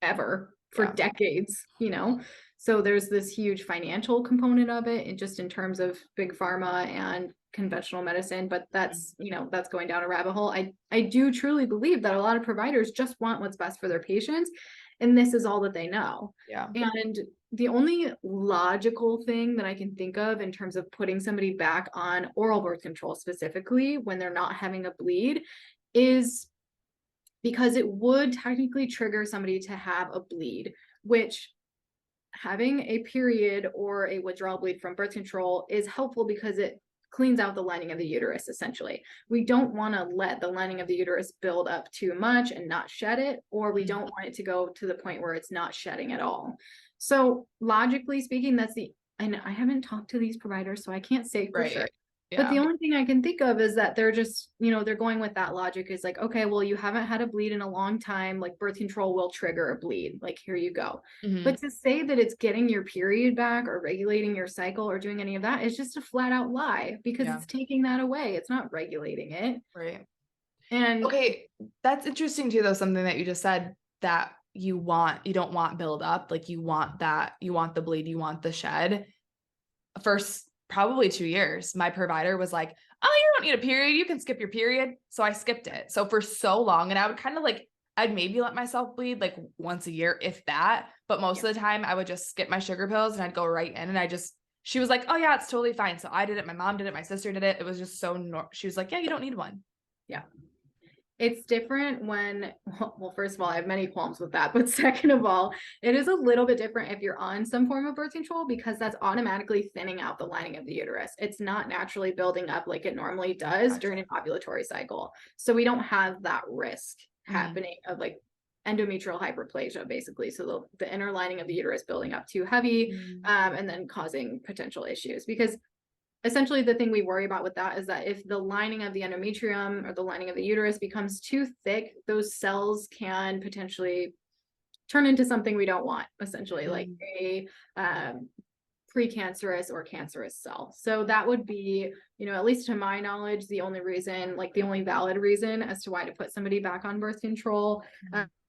ever for decades, you know? So there's this huge financial component of it, and just in terms of big pharma and conventional medicine, but that's, you know, that's going down a rabbit hole. I do truly believe that a lot of providers just want what's best for their patients, and this is all that they know. Yeah. And the only logical thing that I can think of in terms of putting somebody back on oral birth control specifically when they're not having a bleed is because it would technically trigger somebody to have a bleed, which having a period or a withdrawal bleed from birth control is helpful because it cleans out the lining of the uterus. Essentially, we don't want to let the lining of the uterus build up too much and not shed it, or we don't want it to go to the point where it's not shedding at all. So logically speaking, and I haven't talked to these providers, so I can't say for sure. Yeah. But the only thing I can think of is that they're just, you know, they're going with that logic is like, okay, well, you haven't had a bleed in a long time, like birth control will trigger a bleed, like here you go. Mm-hmm. But to say that it's getting your period back or regulating your cycle or doing any of that is just a flat out lie, because it's taking that away. It's not regulating it. Right. And okay, that's interesting too, though, something that you just said, that you don't want build up, like you want the bleed, you want the shed. First, probably 2 years, my provider was like, oh, you don't need a period. You can skip your period. So I skipped it. So for so long, and I would kind of like, I'd maybe let myself bleed like once a year, if that. But most of the time I would just skip my sugar pills and I'd go right in, and she was like, oh yeah, it's totally fine. So I did it. My mom did it. My sister did it. It was just so, she was like, yeah, you don't need one. Yeah. It's different when, well, first of all, I have many qualms with that. But second of all, it is a little bit different if you're on some form of birth control, because that's automatically thinning out the lining of the uterus. It's not naturally building up like it normally does during an ovulatory cycle. So we don't have that risk happening of like endometrial hyperplasia, basically. So the inner lining of the uterus building up too heavy, and then causing potential issues. Because essentially the thing we worry about with that is that if the lining of the endometrium or the lining of the uterus becomes too thick, those cells can potentially turn into something we don't want, essentially like a precancerous or cancerous cell. So that would be, at least to my knowledge, the only reason, like the only valid reason as to why to put somebody back on birth control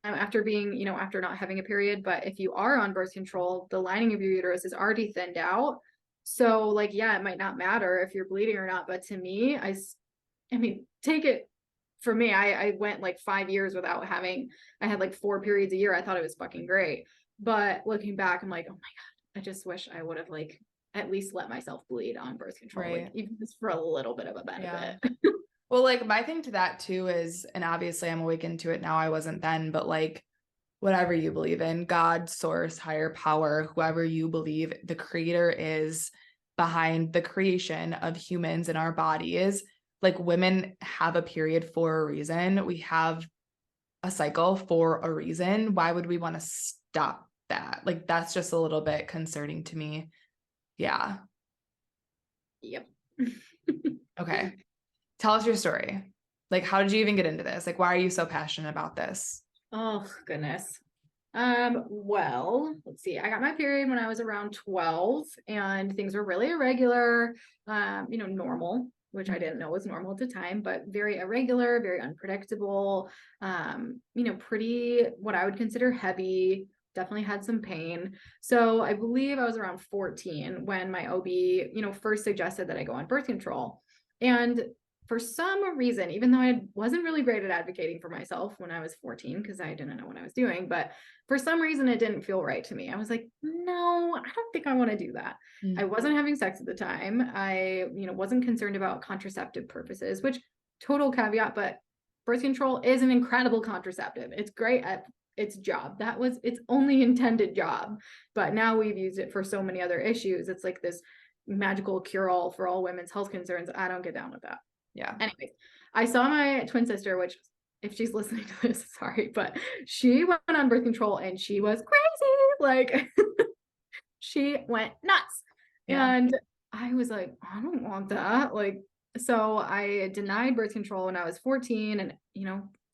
after being, after not having a period. But if you are on birth control, the lining of your uterus is already thinned out. So like, yeah, it might not matter if you're bleeding or not. But to me, I mean, take it for me, I went like 5 years without having, I had like 4 periods a year. I thought it was fucking great. But looking back, I'm like, oh my God, I just wish I would have like at least let myself bleed on birth control, like even just for a little bit of a benefit. Yeah. Well, like my thing to that too is, and obviously I'm awakened to it now, I wasn't then, but like whatever you believe in, God, source, higher power, whoever you believe the creator is behind the creation of humans in our bodies, like women have a period for a reason. We have a cycle for a reason. Why would we want to stop that? Like, that's just a little bit concerning to me. Yeah. Yep. Okay. Tell us your story. Like, how did you even get into this? Like, why are you so passionate about this? Oh, goodness. Well, let's see. I got my period when I was around 12 and things were really irregular, normal, which I didn't know was normal at the time, but very irregular, very unpredictable, pretty what I would consider heavy, definitely had some pain. So I believe I was around 14 when my OB, first suggested that I go on birth control. And for some reason, even though I wasn't really great at advocating for myself when I was 14, because I didn't know what I was doing, but for some reason, it didn't feel right to me. I was like, no, I don't think I want to do that. I wasn't having sex at the time. I, wasn't concerned about contraceptive purposes, which total caveat, but birth control is an incredible contraceptive. It's great at its job. That was its only intended job. But now we've used it for so many other issues. It's like this magical cure-all for all women's health concerns. I don't get down with that. Yeah. Anyways, I saw my twin sister, which if she's listening to this, sorry, but she went on birth control and she was crazy. Like she went nuts. Yeah. And I was like, I don't want that. Like, so I denied birth control when I was 14 and,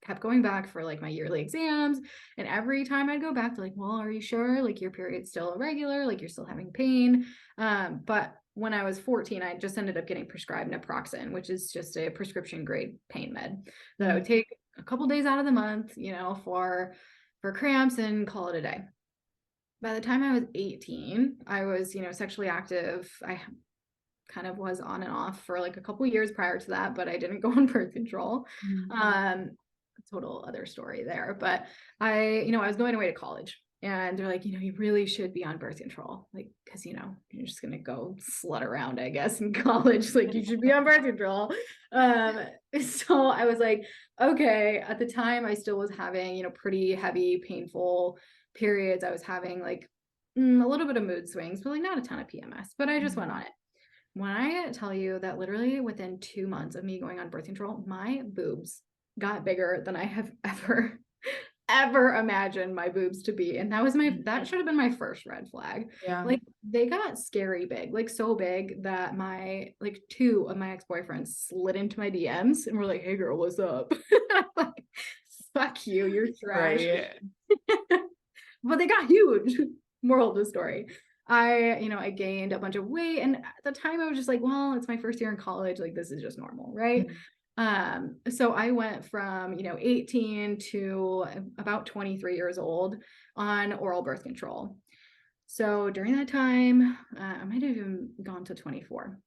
kept going back for like my yearly exams. And every time I'd go back to like, well, are you sure? Like your period's still irregular, like you're still having pain. But when I was 14, I just ended up getting prescribed naproxen, which is just a prescription grade pain med that I would take a couple days out of the month, for cramps and call it a day. By the time I was 18, I was, sexually active. I kind of was on and off for like a couple years prior to that, but I didn't go on birth control. Total other story there. But I was going away to college. And they're like, you really should be on birth control. Like, because, you're just going to go slut around, I guess, in college. Like, you should be on birth control. So I was like, okay. At the time, I still was having, pretty heavy, painful periods. I was having like a little bit of mood swings, but like not a ton of PMS. But I just went on it. When I tell you that literally within 2 months of me going on birth control, my boobs got bigger than I have ever imagined my boobs to be. And that should have been my first red flag. Yeah. Like they got scary big, like so big that my, like 2 of my ex-boyfriends slid into my DMs and were like, hey girl, what's up? Like, fuck you, you're trash. Right. But they got huge. Moral of the story. I gained a bunch of weight. And at the time I was just like, well, it's my first year in college. Like this is just normal. Right. So I went from, 18 to about 23 years old on oral birth control. So during that time, I might have even gone to 24.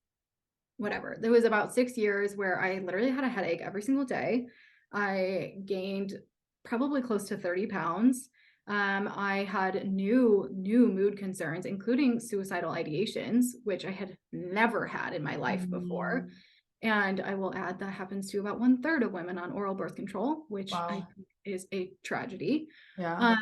whatever. There was about 6 years where I literally had a headache every single day. I gained probably close to 30 pounds. I had new mood concerns, including suicidal ideations, which I had never had in my life before. And I will add that happens to about 1/3 of women on oral birth control, which I think is a tragedy. Yeah.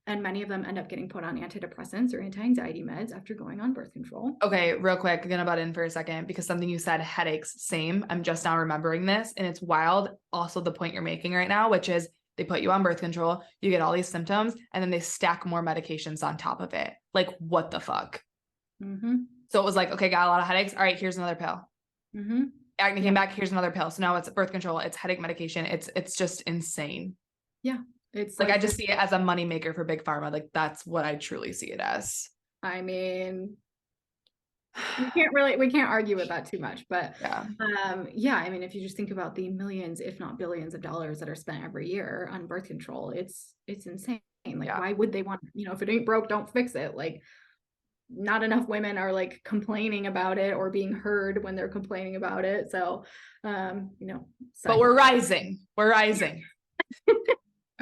And many of them end up getting put on antidepressants or anti-anxiety meds after going on birth control. Okay, real quick, I'm gonna butt in for a second because something you said, headaches, same. I'm just now remembering this, and it's wild. Also, the point you're making right now, which is they put you on birth control, you get all these symptoms, and then they stack more medications on top of it. Like, what the fuck? So it was like, okay, got a lot of headaches. All right, here's another pill. Acne came back, here's another pill. So now it's birth control, it's headache medication. It's just insane. Yeah. It's like I just see it as a moneymaker for big pharma. Like that's what I truly see it as. I mean, we can't argue with that too much, but yeah, I mean, if you just think about the millions, if not billions of dollars that are spent every year on birth control, it's insane. Like, why would they want, if it ain't broke, don't fix it. Like, not enough women are like complaining about it or being heard when they're complaining about it. So, but we're rising.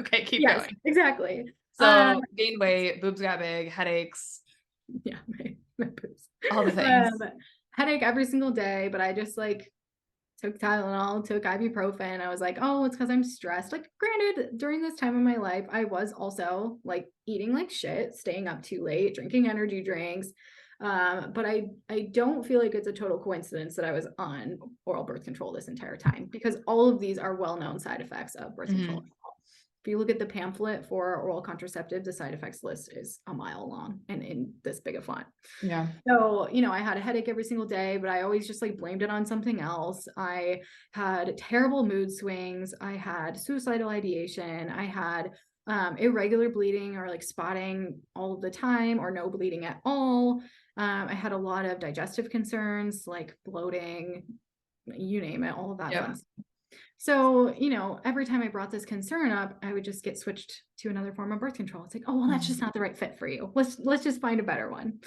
Okay, keep going. Exactly. So gained weight, boobs got big, headaches. Yeah, my boobs. All the things. Headache every single day, but I just like took Tylenol, took ibuprofen. I was like, oh, it's because I'm stressed. Like, granted, during this time of my life, I was also like eating like shit, staying up too late, drinking energy drinks. But I don't feel like it's a total coincidence that I was on oral birth control this entire time, because all of these are well-known side effects of birth control. If you look at the pamphlet for oral contraceptive, the side effects list is a mile long and in this big a font. Yeah. So, I had a headache every single day, but I always just like blamed it on something else. I had terrible mood swings. I had suicidal ideation. I had irregular bleeding or like spotting all of the time or no bleeding at all. I had a lot of digestive concerns like bloating, you name it, all of that fun stuff. So, every time I brought this concern up, I would just get switched to another form of birth control. It's like, oh, well, that's just not the right fit for you. Let's just find a better one.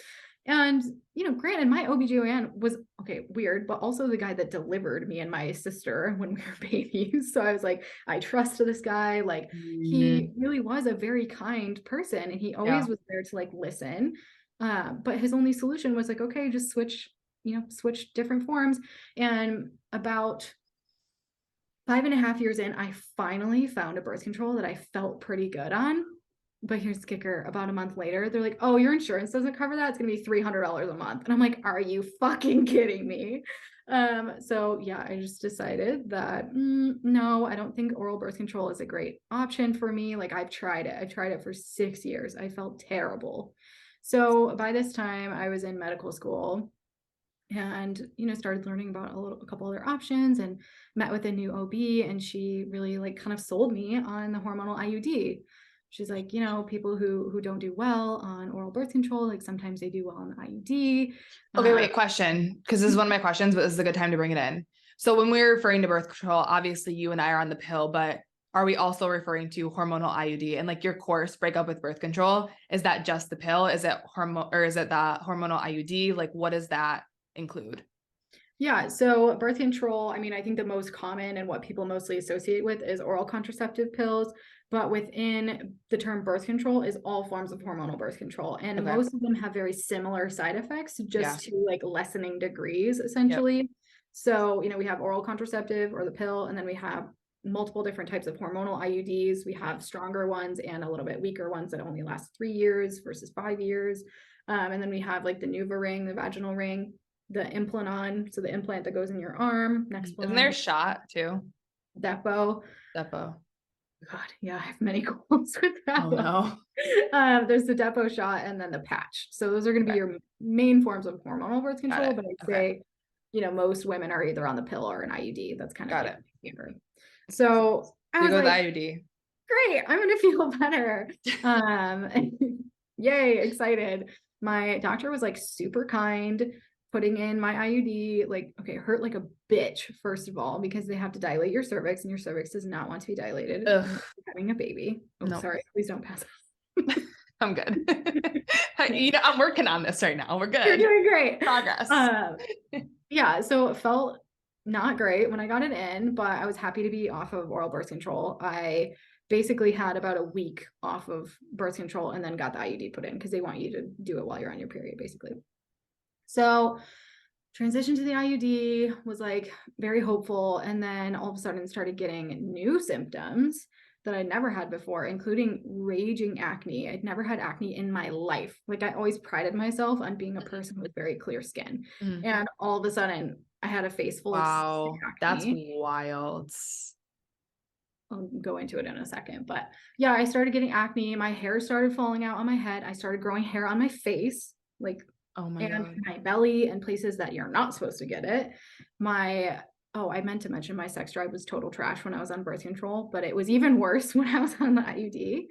And, granted, my OBGYN was, okay, weird, but also the guy that delivered me and my sister when we were babies. So I was like, I trust this guy. Like, he really was a very kind person, and he always was there to like listen. But his only solution was like, okay, just switch different forms. And about 5.5 years in, I finally found a birth control that I felt pretty good on. But here's the kicker. About a month later, they're like, oh, your insurance doesn't cover that. It's going to be $300 a month. And I'm like, are you fucking kidding me? So yeah, I just decided that, no, I don't think oral birth control is a great option for me. Like, I've tried it for 6 years. I felt terrible. So by this time I was in medical school and, started learning about a couple other options, and met with a new OB, and she really like kind of sold me on the hormonal IUD. She's like, people who don't do well on oral birth control, like sometimes they do well on the IUD. Okay, wait, question, because this is one of my questions, but this is a good time to bring it in. So when we're referring to birth control, obviously you and I are on the pill, but are we also referring to hormonal IUD? And like your course, Break Up with Birth Control, is that just the pill? Is it is it the hormonal IUD? Like, what does that include? Yeah, so birth control, I mean, I think the most common and what people mostly associate with is oral contraceptive pills, but within the term birth control is all forms of hormonal birth control. And most of them have very similar side effects, just to like lessening degrees, essentially. So, we have oral contraceptive or the pill, and then we have multiple different types of hormonal IUDs. We have stronger ones and a little bit weaker ones that only last 3 years versus 5 years. And then we have like the Nuva ring, the vaginal ring, the implant, so the implant that goes in your arm. Next one. Isn't there a shot too? Depo. God, yeah, I have many goals with that. Oh no. There's the Depo shot and then the patch. So those are going to be your main forms of hormonal birth control. But I'd say, most women are either on the pill or an IUD. That's kind of standard. So you go with IUD. Great, I'm gonna feel better. Yay, excited. My doctor was like super kind, putting in my IUD, like, okay, hurt like a bitch, first of all, because they have to dilate your cervix, and your cervix does not want to be dilated. Having a baby. Oh, no. Sorry, please don't pass. I'm good. I'm working on this right now. We're good. You're doing great. Progress. Yeah, so it felt not great when I got it in, but I was happy to be off of oral birth control. I basically had about a week off of birth control and then got the IUD put in because they want you to do it while you're on your period, basically. So transition to the IUD was like very hopeful. And then all of a sudden started getting new symptoms that I'd never had before, including raging acne. I'd never had acne in my life. Like I always prided myself on being a person with very clear skin. Mm. And all of a sudden I had a face full of Wow, that's acne. wild. I'll go into it in a second, but yeah, I started getting acne. My hair started falling out on my head. I started growing hair on my face, like, Oh my and God. my belly and places that you're not supposed to get it. I meant to mention my sex drive was total trash when I was on birth control, but it was even worse when I was on the IUD.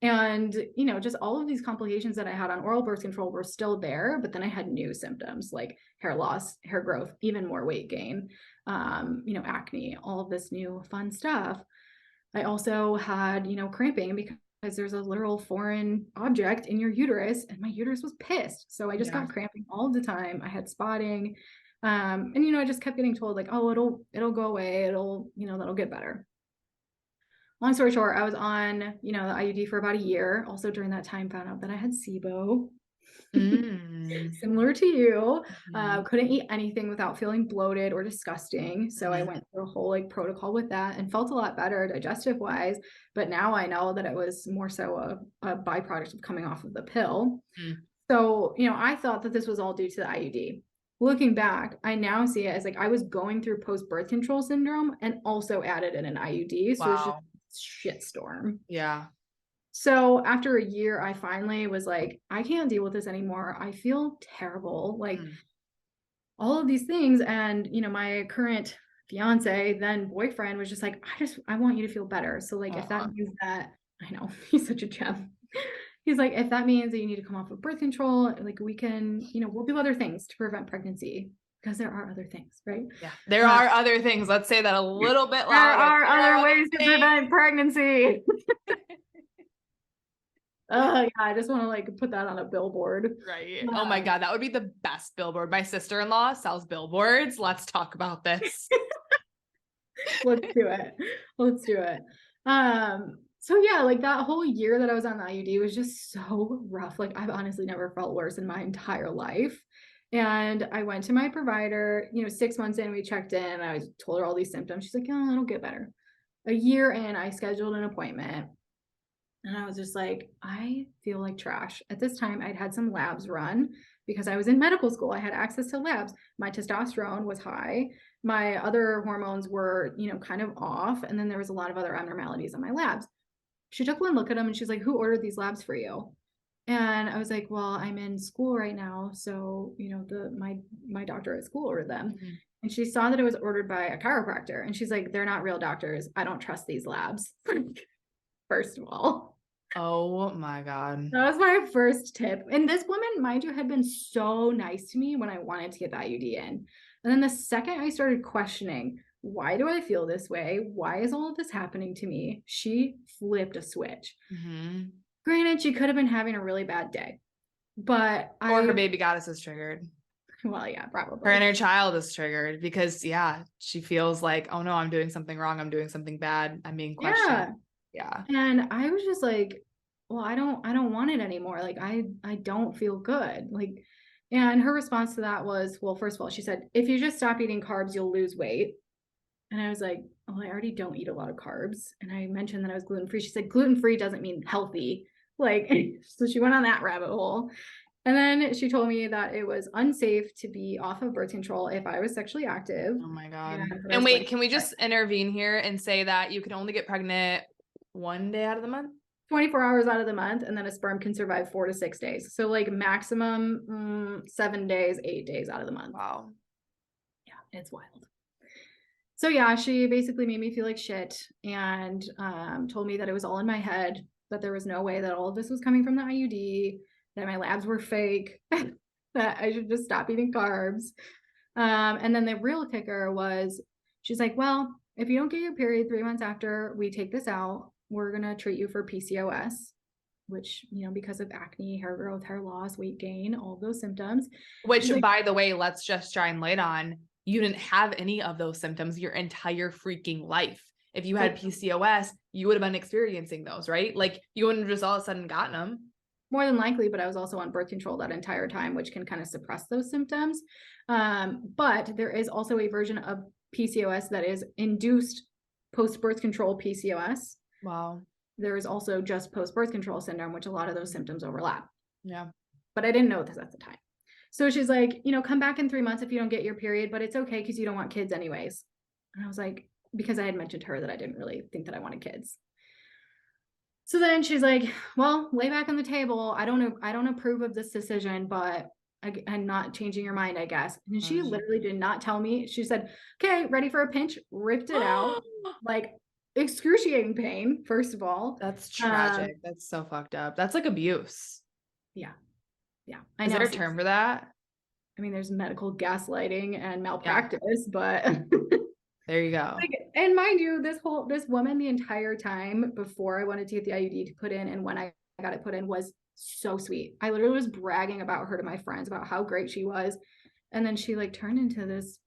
And just all of these complications that I had on oral birth control were still there, but then I had new symptoms like hair loss, hair growth, even more weight gain, acne, all of this new fun stuff. I also had, cramping because there's a literal foreign object in your uterus and my uterus was pissed. So I just got cramping all the time. I had spotting. And I just kept getting told like, oh, it'll go away. That'll get better. Long story short, I was on, the IUD for about a year. Also during that time, found out that I had SIBO. Similar to you. Couldn't eat anything without feeling bloated or disgusting. So I went through a whole like protocol with that and felt a lot better digestive wise. But now I know that it was more so a byproduct of coming off of the pill. So, I thought that this was all due to the IUD. Looking back, I now see it as like I was going through post-birth control syndrome and also added in an IUD. So it's just a shitstorm. Yeah. So after a year, I finally was like, I can't deal with this anymore. I feel terrible. Like all of these things. And, my current fiance, then boyfriend, was just like, I want you to feel better. So like, if that means that, I know he's such a gem. He's like, if that means that you need to come off of birth control, like we can, we'll do other things to prevent pregnancy because there are other things, right? Yeah. There are other things. Let's say that a little bit louder. There are other ways to prevent pregnancy. Oh yeah, I just want to like put that on a billboard. Right. Oh my God, that would be the best billboard. My sister-in-law sells billboards. Let's talk about this. Let's do it. Let's do it. So yeah, like that whole year that I was on the IUD was just so rough. Like I've honestly never felt worse in my entire life. And I went to my provider, 6 months in, we checked in, and I told her all these symptoms. She's like, oh, it'll get better. A year in, I scheduled an appointment. And I was just like, I feel like trash. At this time, I'd had some labs run because I was in medical school. I had access to labs. My testosterone was high. My other hormones were, kind of off. And then there was a lot of other abnormalities on my labs. She took one look at them and she's like, who ordered these labs for you? And I was like, well, I'm in school right now. So, my doctor at school ordered them. And she saw that it was ordered by a chiropractor. And she's like, they're not real doctors. I don't trust these labs. First of all. Oh my God. That was my first tip. And this woman, mind you, had been so nice to me when I wanted to get the IUD in. And then the second I started questioning, why do I feel this way? Why is all of this happening to me? She flipped a switch. Granted, she could have been having a really bad day, but or her baby goddess is triggered. Well, yeah, probably. Her inner child is triggered because she feels like, oh no, I'm doing something wrong. I'm doing something bad. I'm being questioned. Yeah. And I was just like, well, I don't want it anymore. Like, I don't feel good. Like, and her response to that was, well, first of all, she said, if you just stop eating carbs, you'll lose weight. And I was like, oh, I already don't eat a lot of carbs. And I mentioned that I was gluten-free. She said, gluten-free doesn't mean healthy. Like, so she went on that rabbit hole. And then she told me that it was unsafe to be off of birth control if I was sexually active. Oh my God. And wait, can we just intervene here and say that you can only get pregnant one day out of the month? 24 hours out of the month, and then a sperm can survive 4 to 6 days. So like maximum 7 days, 8 days out of the month. Wow. Yeah, it's wild. So yeah, she basically made me feel like shit and told me that it was all in my head, that there was no way that all of this was coming from the IUD, that my labs were fake, that I should just stop eating carbs. And then the real kicker was, she's like, well, if you don't get your period 3 months after we take this out, we're going to treat you for PCOS. which, you know, because of acne, hair growth, hair loss, weight gain, all of those symptoms. Which, Like, by the way, let's just shine light on. You didn't have any of those symptoms your entire freaking life. If you had PCOS, you would have been experiencing those, right? Like you wouldn't have just all of a sudden gotten them. more than likely, but I was also on birth control that entire time, which can kind of suppress those symptoms. But there is also a version of PCOS that is induced post-birth control PCOS. Wow. There is also just post-birth control syndrome, which a lot of those symptoms overlap. Yeah. But I didn't know this at the time. So she's like, you know, come back in 3 months if you don't get your period, but it's okay because you don't want kids anyways. And I was like, because I had mentioned to her that I didn't really think that I wanted kids. So then she's like, well, lay back on the table. I don't approve of this decision, but I'm not changing your mind, I guess. And she literally did not tell me. She said, okay, ready for a pinch, ripped it out, like excruciating pain, first of all. That's tragic. That's so fucked up. That's like abuse. Yeah. Yeah. Is there a term for that? I mean, there's medical gaslighting and malpractice, but there you go. Like, and mind you, this woman the entire time before I wanted to get the IUD to put in and when I got it put in was so sweet. I literally was bragging about her to my friends about how great she was. And then she like turned into this,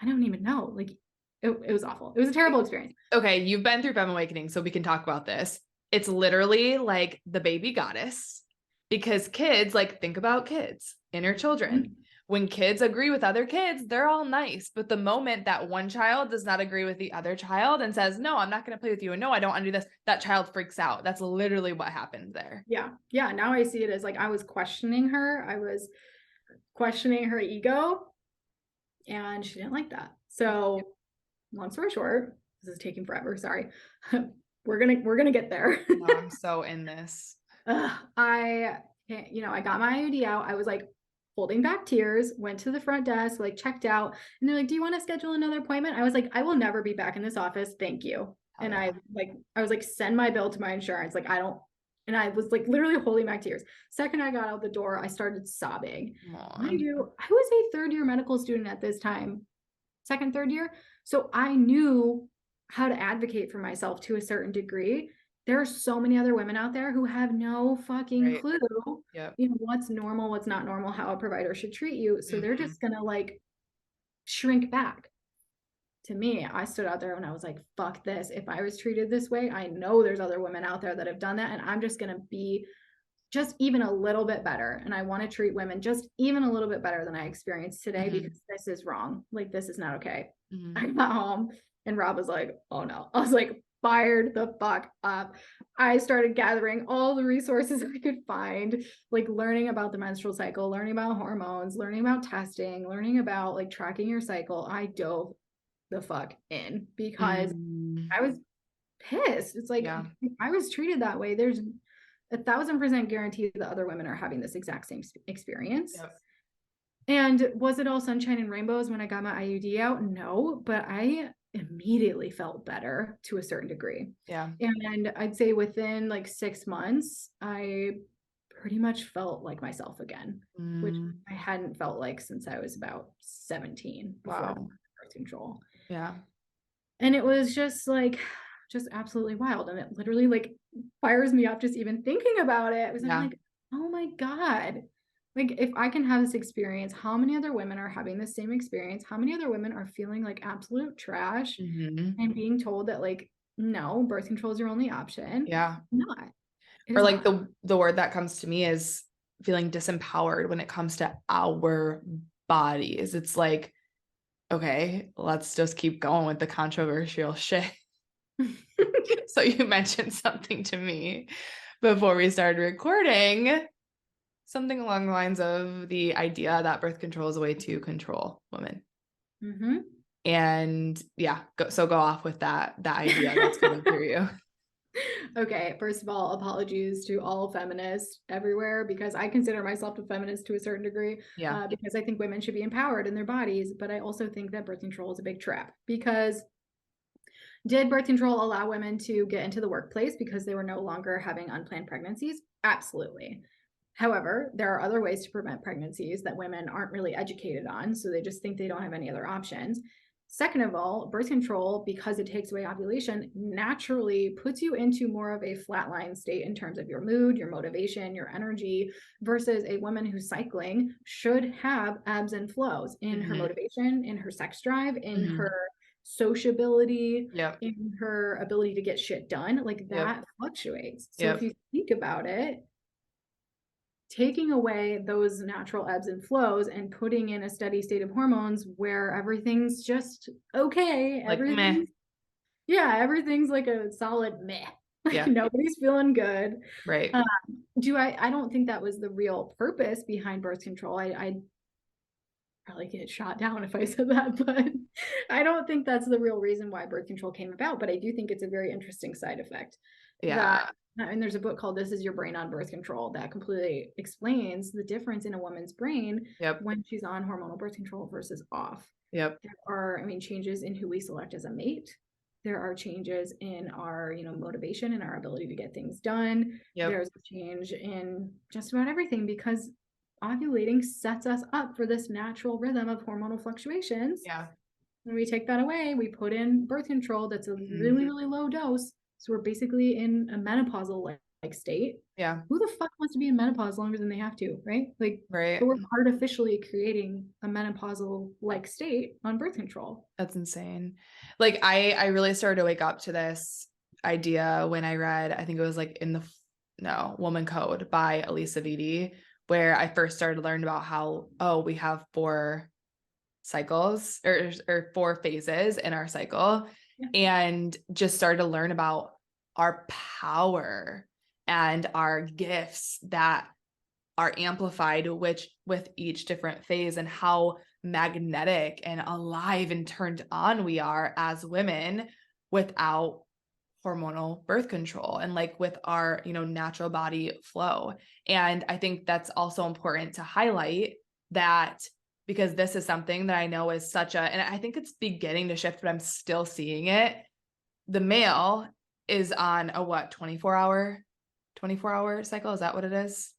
I don't even know. Like it was awful. It was a terrible experience. Okay, you've been through Femme Awakening, so we can talk about this. It's literally like the baby goddess because kids, like think about kids, inner children. Mm-hmm. When kids agree with other kids, they're all nice. But the moment that one child does not agree with the other child and says, no, I'm not going to play with you. And no, I don't want to do this. That child freaks out. That's literally what happened there. Yeah. Yeah. Now I see it as like, I was questioning her. I was questioning her ego and she didn't like that. So long story short, this is taking forever. Sorry. We're going to get there. No, I'm so in this. I got my IUD out. I was like, holding back tears, went to the front desk, like checked out, and they're like, do you want to schedule another appointment? I was like, I will never be back in this office. Thank you. And I was like, send my bill to my insurance. Like, and I was like literally holding back tears. Second I got out the door, I started sobbing. I was a third-year medical student at this time, second, third year. So I knew how to advocate for myself to a certain degree. There are so many other women out there who have no fucking clue, you know, what's normal, what's not normal, how a provider should treat you. So they're just going to like shrink back. To me, I stood out there and I was like, fuck this. If I was treated this way, I know there's other women out there that have done that. And I'm just going to be just even a little bit better. And I want to treat women just even a little bit better than I experienced today because this is wrong. Like, this is not okay. I got home and Rob was like, oh no. I was like, fired the fuck up. I started gathering all the resources I could find, like learning about the menstrual cycle, learning about hormones, learning about testing, learning about like tracking your cycle. I dove the fuck in because I was pissed. It's like, if I was treated that way, there's 1,000% guarantee that other women are having this exact same experience. And was it all sunshine and rainbows when I got my IUD out? No, but I immediately felt better to a certain degree. And I'd say within like 6 months, I pretty much felt like myself again, which I hadn't felt like since I was about 17 before birth control. And it was just absolutely wild. And it literally like fires me up just even thinking about it. I'm like, oh my God. Like, if I can have this experience, how many other women are having the same experience? How many other women are feeling like absolute trash and being told that, like, no, birth control is your only option? Not. Or like the word that comes to me is feeling disempowered when it comes to our bodies. It's like, okay, let's just keep going with the controversial shit. So you mentioned something to me before we started recording. Something along the lines of the idea that birth control is a way to control women. And go off with that idea that's coming through you. Okay, first of all, apologies to all feminists everywhere because I consider myself a feminist to a certain degree because I think women should be empowered in their bodies, but I also think that birth control is a big trap because did birth control allow women to get into the workplace because they were no longer having unplanned pregnancies? Absolutely. However, there are other ways to prevent pregnancies that women aren't really educated on. So they just think they don't have any other options. Second of all, birth control, because it takes away ovulation, naturally puts you into more of a flatline state in terms of your mood, your motivation, your energy, versus a woman who's cycling should have ebbs and flows in her motivation, in her sex drive, in her sociability, in her ability to get shit done. Like that fluctuates. So if you think about it, taking away those natural ebbs and flows and putting in a steady state of hormones where everything's just okay. Like meh. Yeah, everything's like a solid meh. Like nobody's feeling good. Right. I don't think that was the real purpose behind birth control. I probably get shot down if I said that, but I don't think that's the real reason why birth control came about. But I do think it's a very interesting side effect. And there's a book called This Is Your Brain on Birth Control that completely explains the difference in a woman's brain when she's on hormonal birth control versus off. There are, changes in who we select as a mate. There are changes in our, motivation and our ability to get things done. There's a change in just about everything because ovulating sets us up for this natural rhythm of hormonal fluctuations. When we take that away, we put in birth control that's a really, really low dose. So we're basically in a menopausal like state. Who the fuck wants to be in menopause longer than they have to, right? Like, but we're artificially creating a menopausal like state on birth control. That's insane. Like I really started to wake up to this idea when I read, I think it was like Woman Code by Elisa Vitti, where I first started to learn about how, we have 4 cycles or 4 phases in our cycle. And just started to learn about our power and our gifts that are amplified with each different phase, and how magnetic and alive and turned on we are as women without hormonal birth control and like with our, natural body flow. And I think that's also important to highlight that, because this is something that I know is and I think it's beginning to shift, but I'm still seeing it. The male is on a 24-hour cycle. Is that what it is?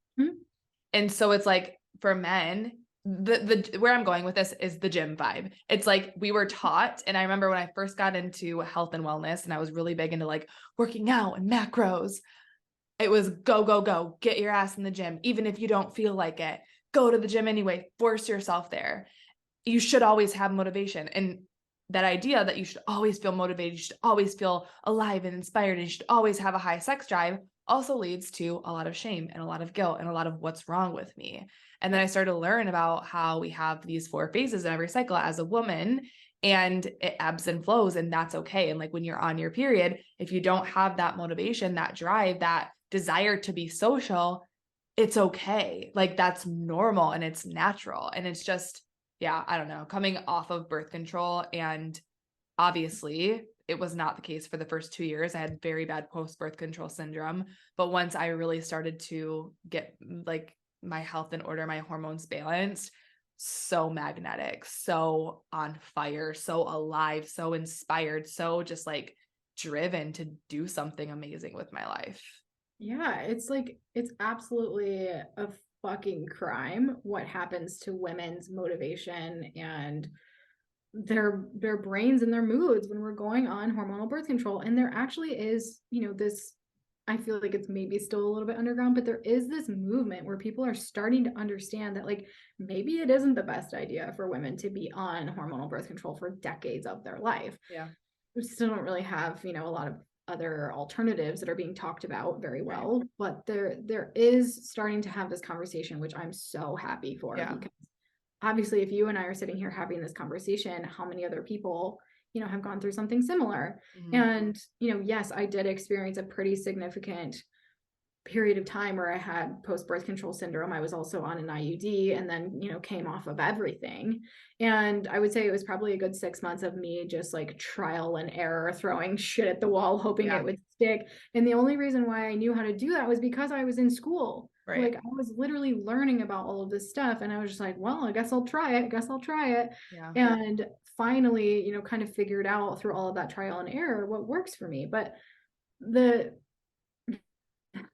And so it's like for men, the where I'm going with this is the gym vibe. It's like we were taught, and I remember when I first got into health and wellness and I was really big into like working out and macros, it was go, go, go, get your ass in the gym. Even if you don't feel like it, go to the gym anyway, force yourself there. You should always have motivation. And that idea that you should always feel motivated, you should always feel alive and inspired, and you should always have a high sex drive also leads to a lot of shame and a lot of guilt and a lot of what's wrong with me. And then I started to learn about how we have these 4 phases in every cycle as a woman, and it ebbs and flows, and that's okay. And like when you're on your period, if you don't have that motivation, that drive, that desire to be social, it's okay. Like that's normal and it's natural. And it's just, I don't know, coming off of birth control, and obviously it was not the case for the first 2 years. I had very bad post-birth control syndrome. But once I really started to get like my health in order, my hormones balanced, so magnetic, so on fire, so alive, so inspired, so just like driven to do something amazing with my life. Yeah, it's absolutely a fucking crime what happens to women's motivation and their brains and their moods when we're going on hormonal birth control. And there actually is, this, I feel like it's maybe still a little bit underground, but there is this movement where people are starting to understand that like maybe it isn't the best idea for women to be on hormonal birth control for decades of their life. We still don't really have, a lot of other alternatives that are being talked about very well, but there is starting to have this conversation, which I'm so happy for, because obviously if you and I are sitting here having this conversation, how many other people, have gone through something similar? And, yes, I did experience a pretty significant period of time where I had post-birth control syndrome. I was also on an IUD and then, came off of everything. And I would say it was probably a good 6 months of me just like trial and error, throwing shit at the wall, hoping it would stick. And the only reason why I knew how to do that was because I was in school. Like I was literally learning about all of this stuff. And I was just like, well, I guess I'll try it. And finally, kind of figured out through all of that trial and error what works for me. But the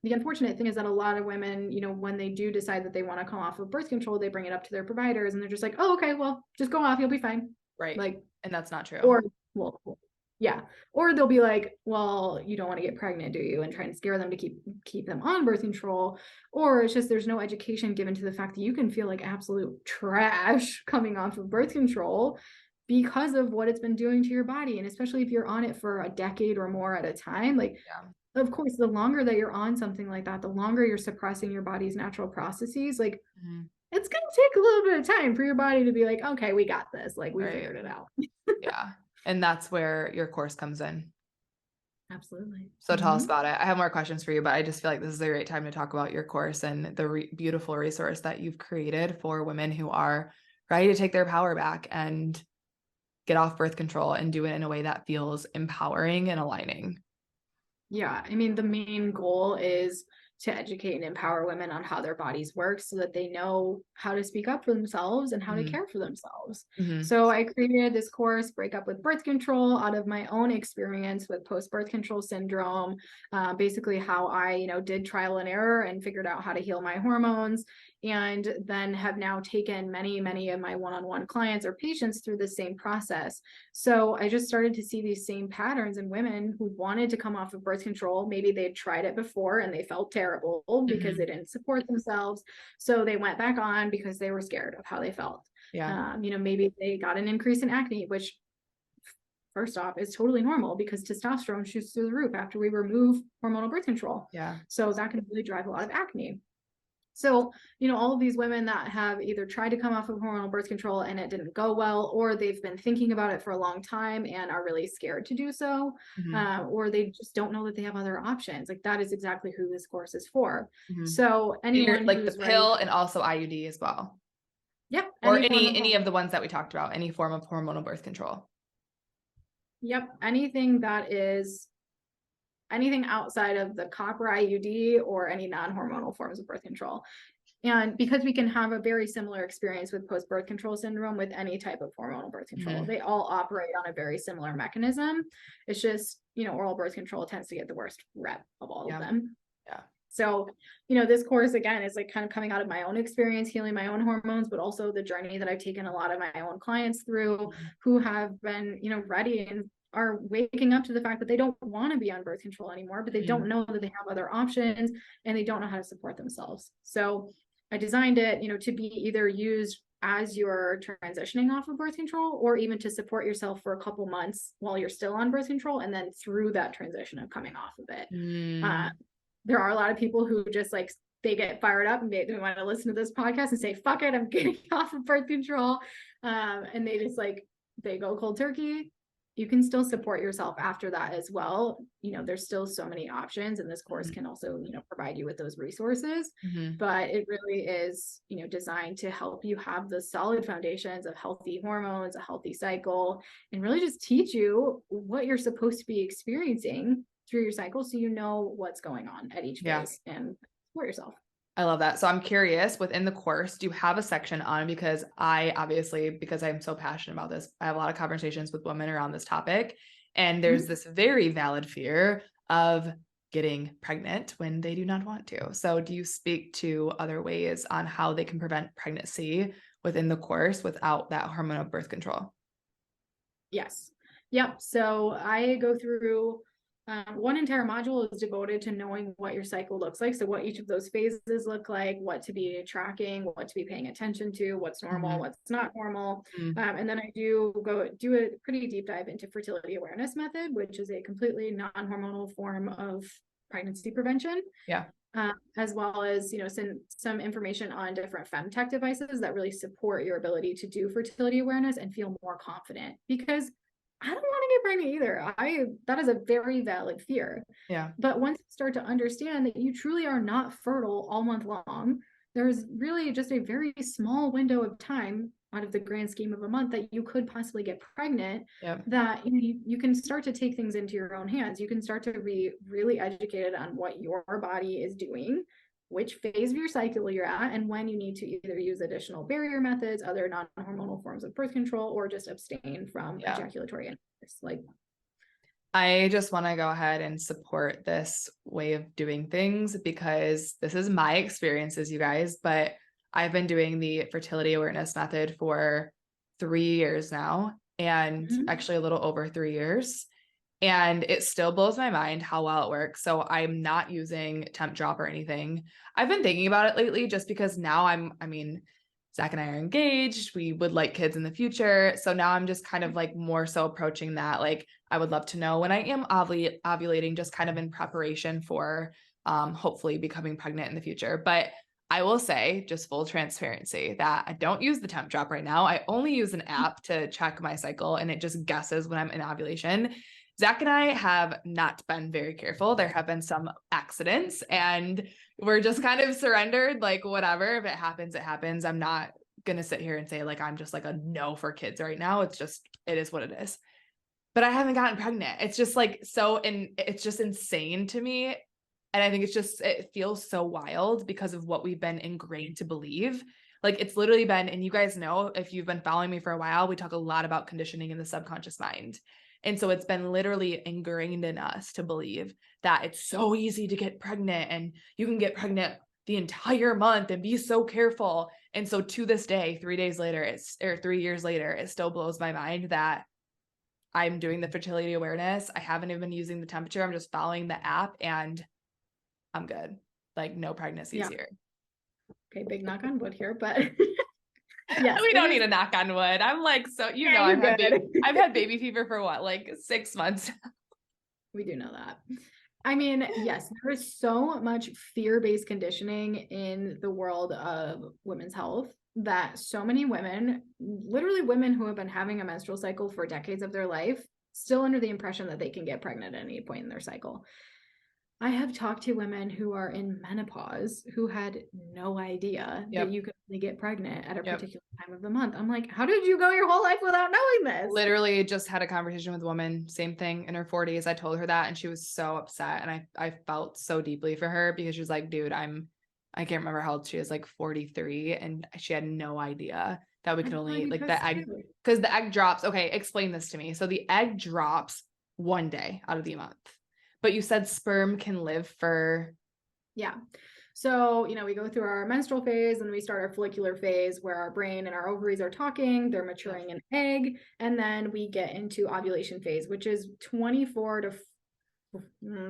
unfortunate thing is that a lot of women, when they do decide that they want to come off of birth control, they bring it up to their providers and they're just like, oh, okay, well, just go off, you'll be fine. Right. Like, And that's not true. Or, well, yeah. Or they'll be like, well, you don't want to get pregnant, do you? And try and scare them to keep them on birth control. Or it's just there's no education given to the fact that you can feel like absolute trash coming off of birth control because of what it's been doing to your body. And especially if you're on it for a decade or more at a time, like, of course, the longer that you're on something like that, the longer you're suppressing your body's natural processes, like it's going to take a little bit of time for your body to be like, okay, we got this. Like, we figured it out. Yeah. And that's where your course comes in. Absolutely. So tell us about it. I have more questions for you, but I just feel like this is a great time to talk about your course and the beautiful resource that you've created for women who are ready to take their power back and get off birth control and do it in a way that feels empowering and aligning. Yeah. I mean, the main goal is to educate and empower women on how their bodies work so that they know how to speak up for themselves and how to care for themselves. So I created this course, Break Up with Birth Control, out of my own experience with post-birth control syndrome, basically how I, did trial and error and figured out how to heal my hormones, and then have now taken many, many of my one-on-one clients or patients through the same process. So I just started to see these same patterns in women who wanted to come off of birth control. Maybe they'd tried it before and they felt terrible because they didn't support themselves. So they went back on because they were scared of how they felt. Maybe they got an increase in acne, which first off is totally normal because testosterone shoots through the roof after we remove hormonal birth control. So that can really drive a lot of acne. So, all of these women that have either tried to come off of hormonal birth control and it didn't go well, or they've been thinking about it for a long time and are really scared to do so, or they just don't know that they have other options. Like, that is exactly who this course is for. So anyone like the pill and also IUD as well. Yep. Or any of the ones that we talked about, any form of hormonal birth control. Yep. Anything outside of the copper IUD or any non-hormonal forms of birth control. And because we can have a very similar experience with post-birth control syndrome with any type of hormonal birth control, they all operate on a very similar mechanism. It's just, oral birth control tends to get the worst rep of all of them. So, this course, again, is like kind of coming out of my own experience, healing my own hormones, but also the journey that I've taken a lot of my own clients through who have been, ready and are waking up to the fact that they don't want to be on birth control anymore, but they don't know that they have other options and they don't know how to support themselves. So I designed it, to be either used as you're transitioning off of birth control or even to support yourself for a couple months while you're still on birth control and then through that transition of coming off of it. There are a lot of people who just like, they get fired up and they want to listen to this podcast and say, fuck it, I'm getting off of birth control. And they just they go cold turkey. You can still support yourself after that as well. There's still so many options, and this course can also, provide you with those resources. But it really is, designed to help you have the solid foundations of healthy hormones, a healthy cycle, and really just teach you what you're supposed to be experiencing through your cycle so you know what's going on at each phase and support yourself. I love that. So I'm curious, within the course, do you have a section on, because I'm so passionate about this, I have a lot of conversations with women around this topic, and there's this very valid fear of getting pregnant when they do not want to. So do you speak to other ways on how they can prevent pregnancy within the course without that hormonal birth control? Yes. Yep. So I go through one entire module is devoted to knowing what your cycle looks like. So what each of those phases look like, what to be tracking, what to be paying attention to, what's normal, what's not normal. And then I do a pretty deep dive into fertility awareness method, which is a completely non-hormonal form of pregnancy prevention. As well as, some information on different femtech devices that really support your ability to do fertility awareness and feel more confident, because I don't want to get pregnant either. That is a very valid fear. But once you start to understand that you truly are not fertile all month long, there's really just a very small window of time out of the grand scheme of a month that you could possibly get pregnant, that you can start to take things into your own hands. You can start to be really educated on what your body is doing, which phase of your cycle you're at, and when you need to either use additional barrier methods, other non-hormonal forms of birth control, or just abstain from ejaculatory intercourse. I just want to go ahead and support this way of doing things, because this is my experiences, you guys, but I've been doing the fertility awareness method for 3 years now. and actually a little over 3 years. And it still blows my mind how well it works. So I'm not using temp drop or anything. I've been thinking about it lately just because now I mean, Zach and I are engaged. We would like kids in the future. So now I'm just kind of like more so approaching that. Like, I would love to know when I am ovulating, just kind of in preparation for hopefully becoming pregnant in the future. But I will say, just full transparency, that I don't use the temp drop right now. I only use an app to check my cycle, and it just guesses when I'm in ovulation. Zach and I have not been very careful. There have been some accidents, and we're just kind of surrendered, like, whatever. If it happens, it happens. I'm not going to sit here and say, like, I'm just like a no for kids right now. It's just, it is what it is. But I haven't gotten pregnant. It's just like so, and it's just insane to me. And I think it's just, it feels so wild because of what we've been ingrained to believe. Like, it's literally been, and you guys know, if you've been following me for a while, we talk a lot about conditioning in the subconscious mind. And so it's been literally ingrained in us to believe that it's so easy to get pregnant, and you can get pregnant the entire month and be so careful. And so to this day, 3 days later, or 3 years later, it still blows my mind that I'm doing the fertility awareness. I haven't even been using the temperature. I'm just following the app, and I'm good. Like, no pregnancies here. Okay, big knock on wood here, but yes, we don't need a knock on wood. I'm like, so I've had baby fever for what, like 6 months. We do know that. I mean, yes, there is so much fear-based conditioning in the world of women's health that so many women, literally women who have been having a menstrual cycle for decades of their life, still under the impression that they can get pregnant at any point in their cycle. I have talked to women who are in menopause who had no idea that you could only get pregnant at a particular time of the month. I'm like, how did you go your whole life without knowing this? Literally just had a conversation with a woman, same thing, in her 40s. I told her that, and she was so upset. And I felt so deeply for her because she was like, dude, I can't remember how old she is, like 43. And she had no idea that we could only, like, the egg, because the egg drops. Okay, explain this to me. So the egg drops one day out of the month. But you said sperm can live for... Yeah. So, we go through our menstrual phase and we start our follicular phase where our brain and our ovaries are talking, they're maturing an egg, and then we get into ovulation phase, which is 24 to,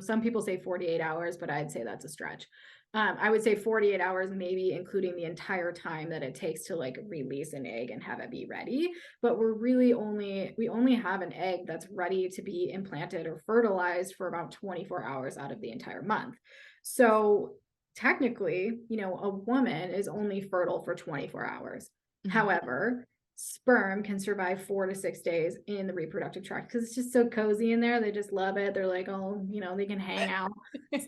some people say 48 hours, but I'd say that's a stretch. I would say 48 hours, maybe including the entire time that it takes to like release an egg and have it be ready. But we only have an egg that's ready to be implanted or fertilized for about 24 hours out of the entire month. So technically, a woman is only fertile for 24 hours. Mm-hmm. However, sperm can survive 4 to 6 days in the reproductive tract because it's just so cozy in there. They just love it. They're like, oh, they can hang out.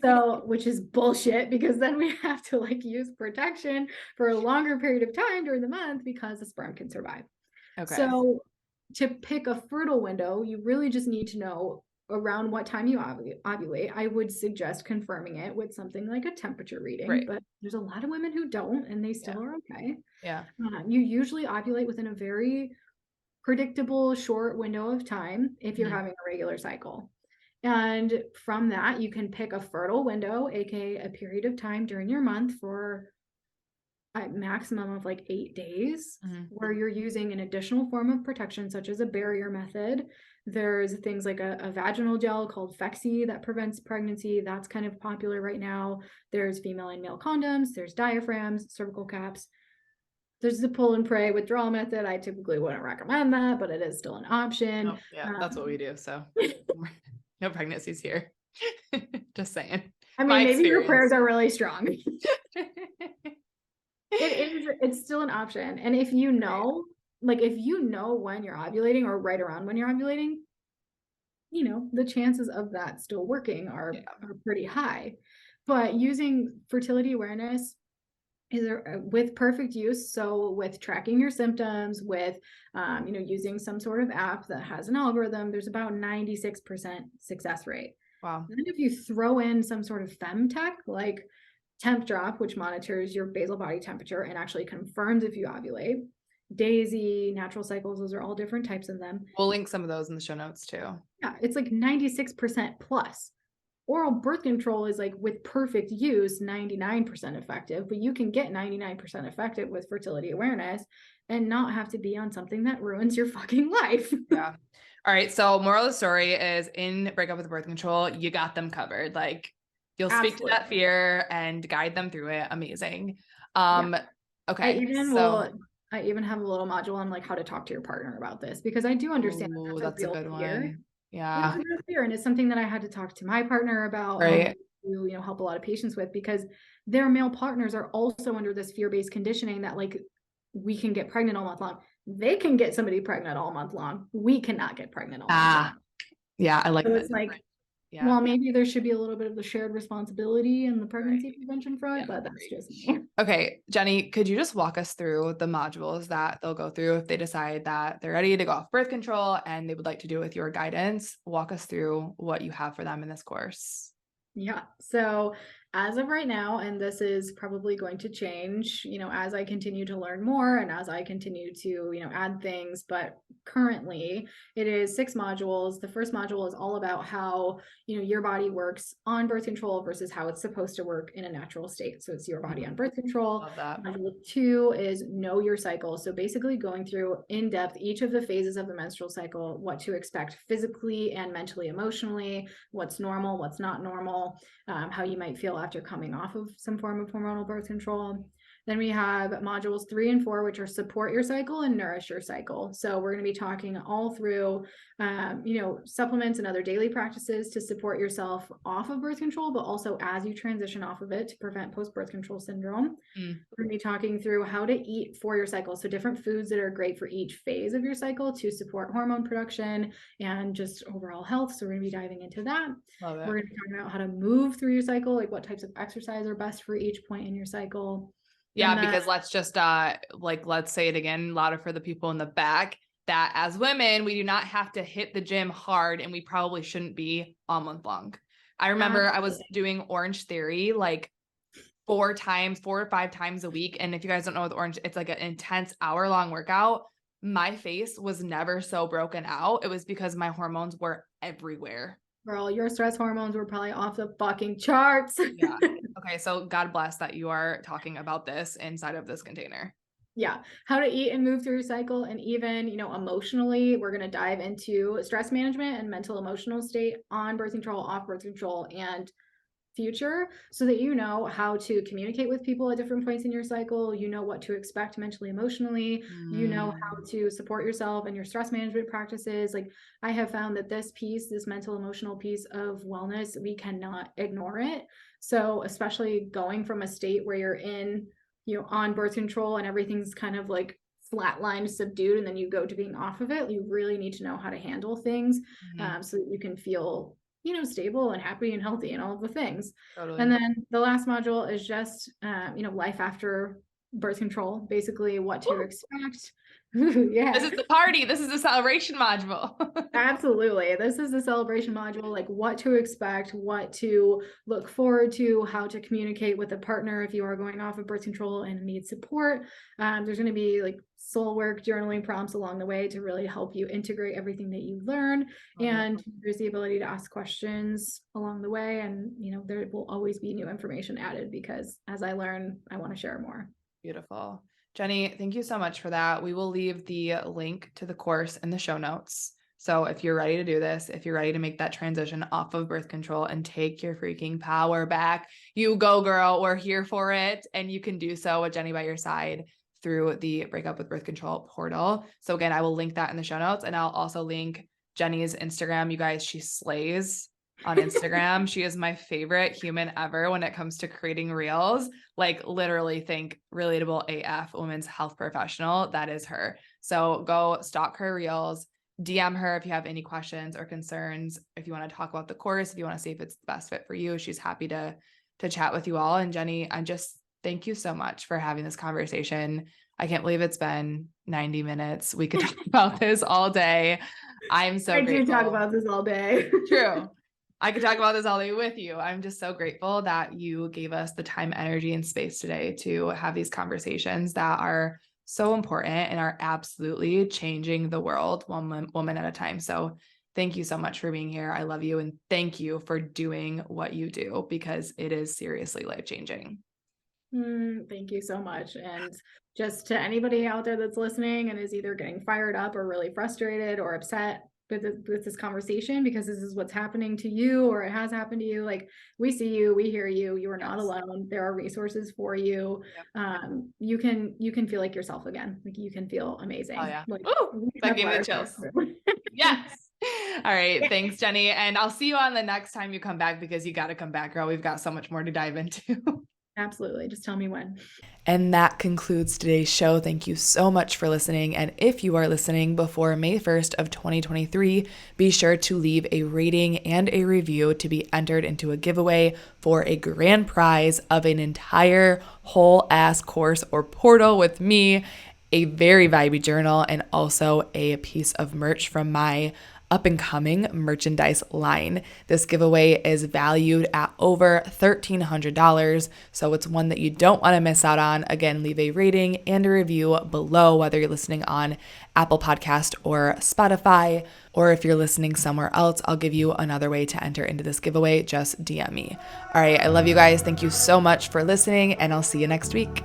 So, which is bullshit, because then we have to like use protection for a longer period of time during the month because the sperm can survive. Okay. So to pick a fertile window, you really just need to know around what time you ovulate. I would suggest confirming it with something like a temperature reading, right. But there's a lot of women who don't, and they still are okay. Yeah. You usually ovulate within a very predictable short window of time if you're having a regular cycle. And from that, you can pick a fertile window, aka a period of time during your month for a maximum of like 8 days, where you're using an additional form of protection, such as a barrier method. There's things like a vaginal gel called Phexxi that prevents pregnancy. That's kind of popular right now. There's female and male condoms. There's diaphragms, cervical caps. There's the pull and pray withdrawal method. I typically wouldn't recommend that, but it is still an option. Oh, yeah, that's what we do. So no pregnancies here. Just saying. I mean, maybe your prayers are really strong. It's still an option. And if you know when you're ovulating or right around when you're ovulating, the chances of that still working are pretty high. But using fertility awareness with perfect use, so with tracking your symptoms, with using some sort of app that has an algorithm, there's about 96% success rate. Wow. And then if you throw in some sort of femtech like temp drop, which monitors your basal body temperature and actually confirms if you ovulate, Daisy, natural cycles, those are all different types of them. We'll link some of those in the show notes too. Yeah, it's like 96% plus. Oral birth control is like, with perfect use, 99% effective, but you can get 99% effective with fertility awareness. and not have to be on something that ruins your fucking life. Yeah. All right. So moral of the story is in breakup with birth control, you got them covered. Like you'll speak to that Absolutely. fear and guide them through it. Amazing. Yeah. Okay. I even have a little module on like how to talk to your partner about this, because I do understand that Ooh, that's a that's a real good fear. one. Yeah, it's Yeah. a real fear. And it's something that I had to talk to my partner about and Right. help a lot of patients with, because their male partners are also under this fear-based conditioning that like we can get pregnant all month long. They can get somebody pregnant all month long. We cannot get pregnant all month long. Yeah. I like So that. it's like, Yeah. well, maybe there should be a little bit of the shared responsibility in the pregnancy Right. prevention front, Yeah. but that's just me. Okay, Jenny, could you just walk us through the modules that they'll go through if they decide that they're ready to go off birth control and they would like to do it with your guidance? Walk us through what you have for them in this course. Yeah. So as of right now, and this is probably going to change, as I continue to learn more and as I continue to, add things, but currently it is 6 modules. The first module is all about how, your body works on birth control versus how it's supposed to work in a natural state. So it's your body on birth control. Love that. Module 2 is know your cycle. So basically going through in depth each of the phases of the menstrual cycle, what to expect physically and mentally, emotionally, what's normal, what's not normal, how you might feel after coming off of some form of hormonal birth control. Then we have modules 3 and 4, which are support your cycle and nourish your cycle. So we're going to be talking all through, supplements and other daily practices to support yourself off of birth control, but also as you transition off of it to prevent post-birth control syndrome. We're going to be talking through how to eat for your cycle. So different foods that are great for each phase of your cycle to support hormone production and just overall health. So we're going to be diving into that. Love it. We're going to be talking about how to move through your cycle, like what types of exercise are best for each point in your cycle. Yeah, because let's just let's say it again louder for the people in the back, that as women, we do not have to hit the gym hard and we probably shouldn't be all month long. I remember I was doing Orange Theory like 4 or 5 times a week. And if you guys don't know what Orange, it's like an intense hour-long workout. My face was never so broken out. It was because my hormones were everywhere. Girl, your stress hormones were probably off the fucking charts. Yeah. Okay. So God bless that you are talking about this inside of this container. Yeah. How to eat and move through your cycle. And even, emotionally, we're going to dive into stress management and mental emotional state on birth control, off birth control, and future, so that you know how to communicate with people at different points in your cycle, what to expect mentally, emotionally, how to support yourself and your stress management practices. Like I have found that this mental emotional piece of wellness, we cannot ignore it. So especially going from a state where you're in, on birth control and everything's kind of like flatlined, subdued, and then you go to being off of it, you really need to know how to handle things, so that you can feel stable and happy and healthy and all of the things. Totally. And then the last module is just, life after birth control, basically what to expect. Yeah. This is the party. This is the celebration module. Absolutely. This is the celebration module, like what to expect, what to look forward to, how to communicate with a partner if you are going off of birth control and need support. There's going to be like soul work, journaling prompts along the way to really help you integrate everything that you learn. And there's the ability to ask questions along the way. And, there will always be new information added, because as I learn, I want to share more. Beautiful. Jenny, thank you so much for that. We will leave the link to the course in the show notes. So if you're ready to do this, if you're ready to make that transition off of birth control and take your freaking power back, you go, girl. We're here for it. And you can do so with Jenny by your side through the Breakup with Birth Control portal. So again, I will link that in the show notes, and I'll also link Jenny's Instagram. You guys, she slays on Instagram. She is my favorite human ever when it comes to creating reels. Like literally think relatable AF women's health professional. That is her. So go stalk her reels, DM her if you have any questions or concerns. If you want to talk about the course, if you want to see if it's the best fit for you, she's happy to chat with you all. And Jenny, I just thank you so much for having this conversation. I can't believe it's been 90 minutes. We could talk about this all day. I'm so grateful. I do talk about this all day. True. I could talk about this all day with you. I'm just so grateful that you gave us the time, energy, and space today to have these conversations that are so important and are absolutely changing the world one woman at a time. So thank you so much for being here. I love you. And thank you for doing what you do, because it is seriously life-changing. Thank you so much. And just to anybody out there that's listening and is either getting fired up or really frustrated or upset with this conversation, because this is what's happening to you, or it has happened to you. Like, we see you, we hear you, you are not alone. There are resources for you. You can feel like yourself again. Like, you can feel amazing. Oh yeah. Like, Ooh, that gave me the chills. Yes. All right. Thanks, Jenny. And I'll see you on the next time you come back, because you got to come back, girl. We've got so much more to dive into. Absolutely. Just tell me when. And that concludes today's show. Thank you so much for listening. And if you are listening before May 1st of 2023, be sure to leave a rating and a review to be entered into a giveaway for a grand prize of an entire whole ass course or portal with me, a very vibey journal, and also a piece of merch from my up-and-coming merchandise line. This giveaway is valued at over $1,300, so it's one that you don't want to miss out on. Again, leave a rating and a review below, whether you're listening on Apple Podcast or Spotify, or if you're listening somewhere else, I'll give you another way to enter into this giveaway. Just DM me. All right, I love you guys. Thank you so much for listening, and I'll see you next week.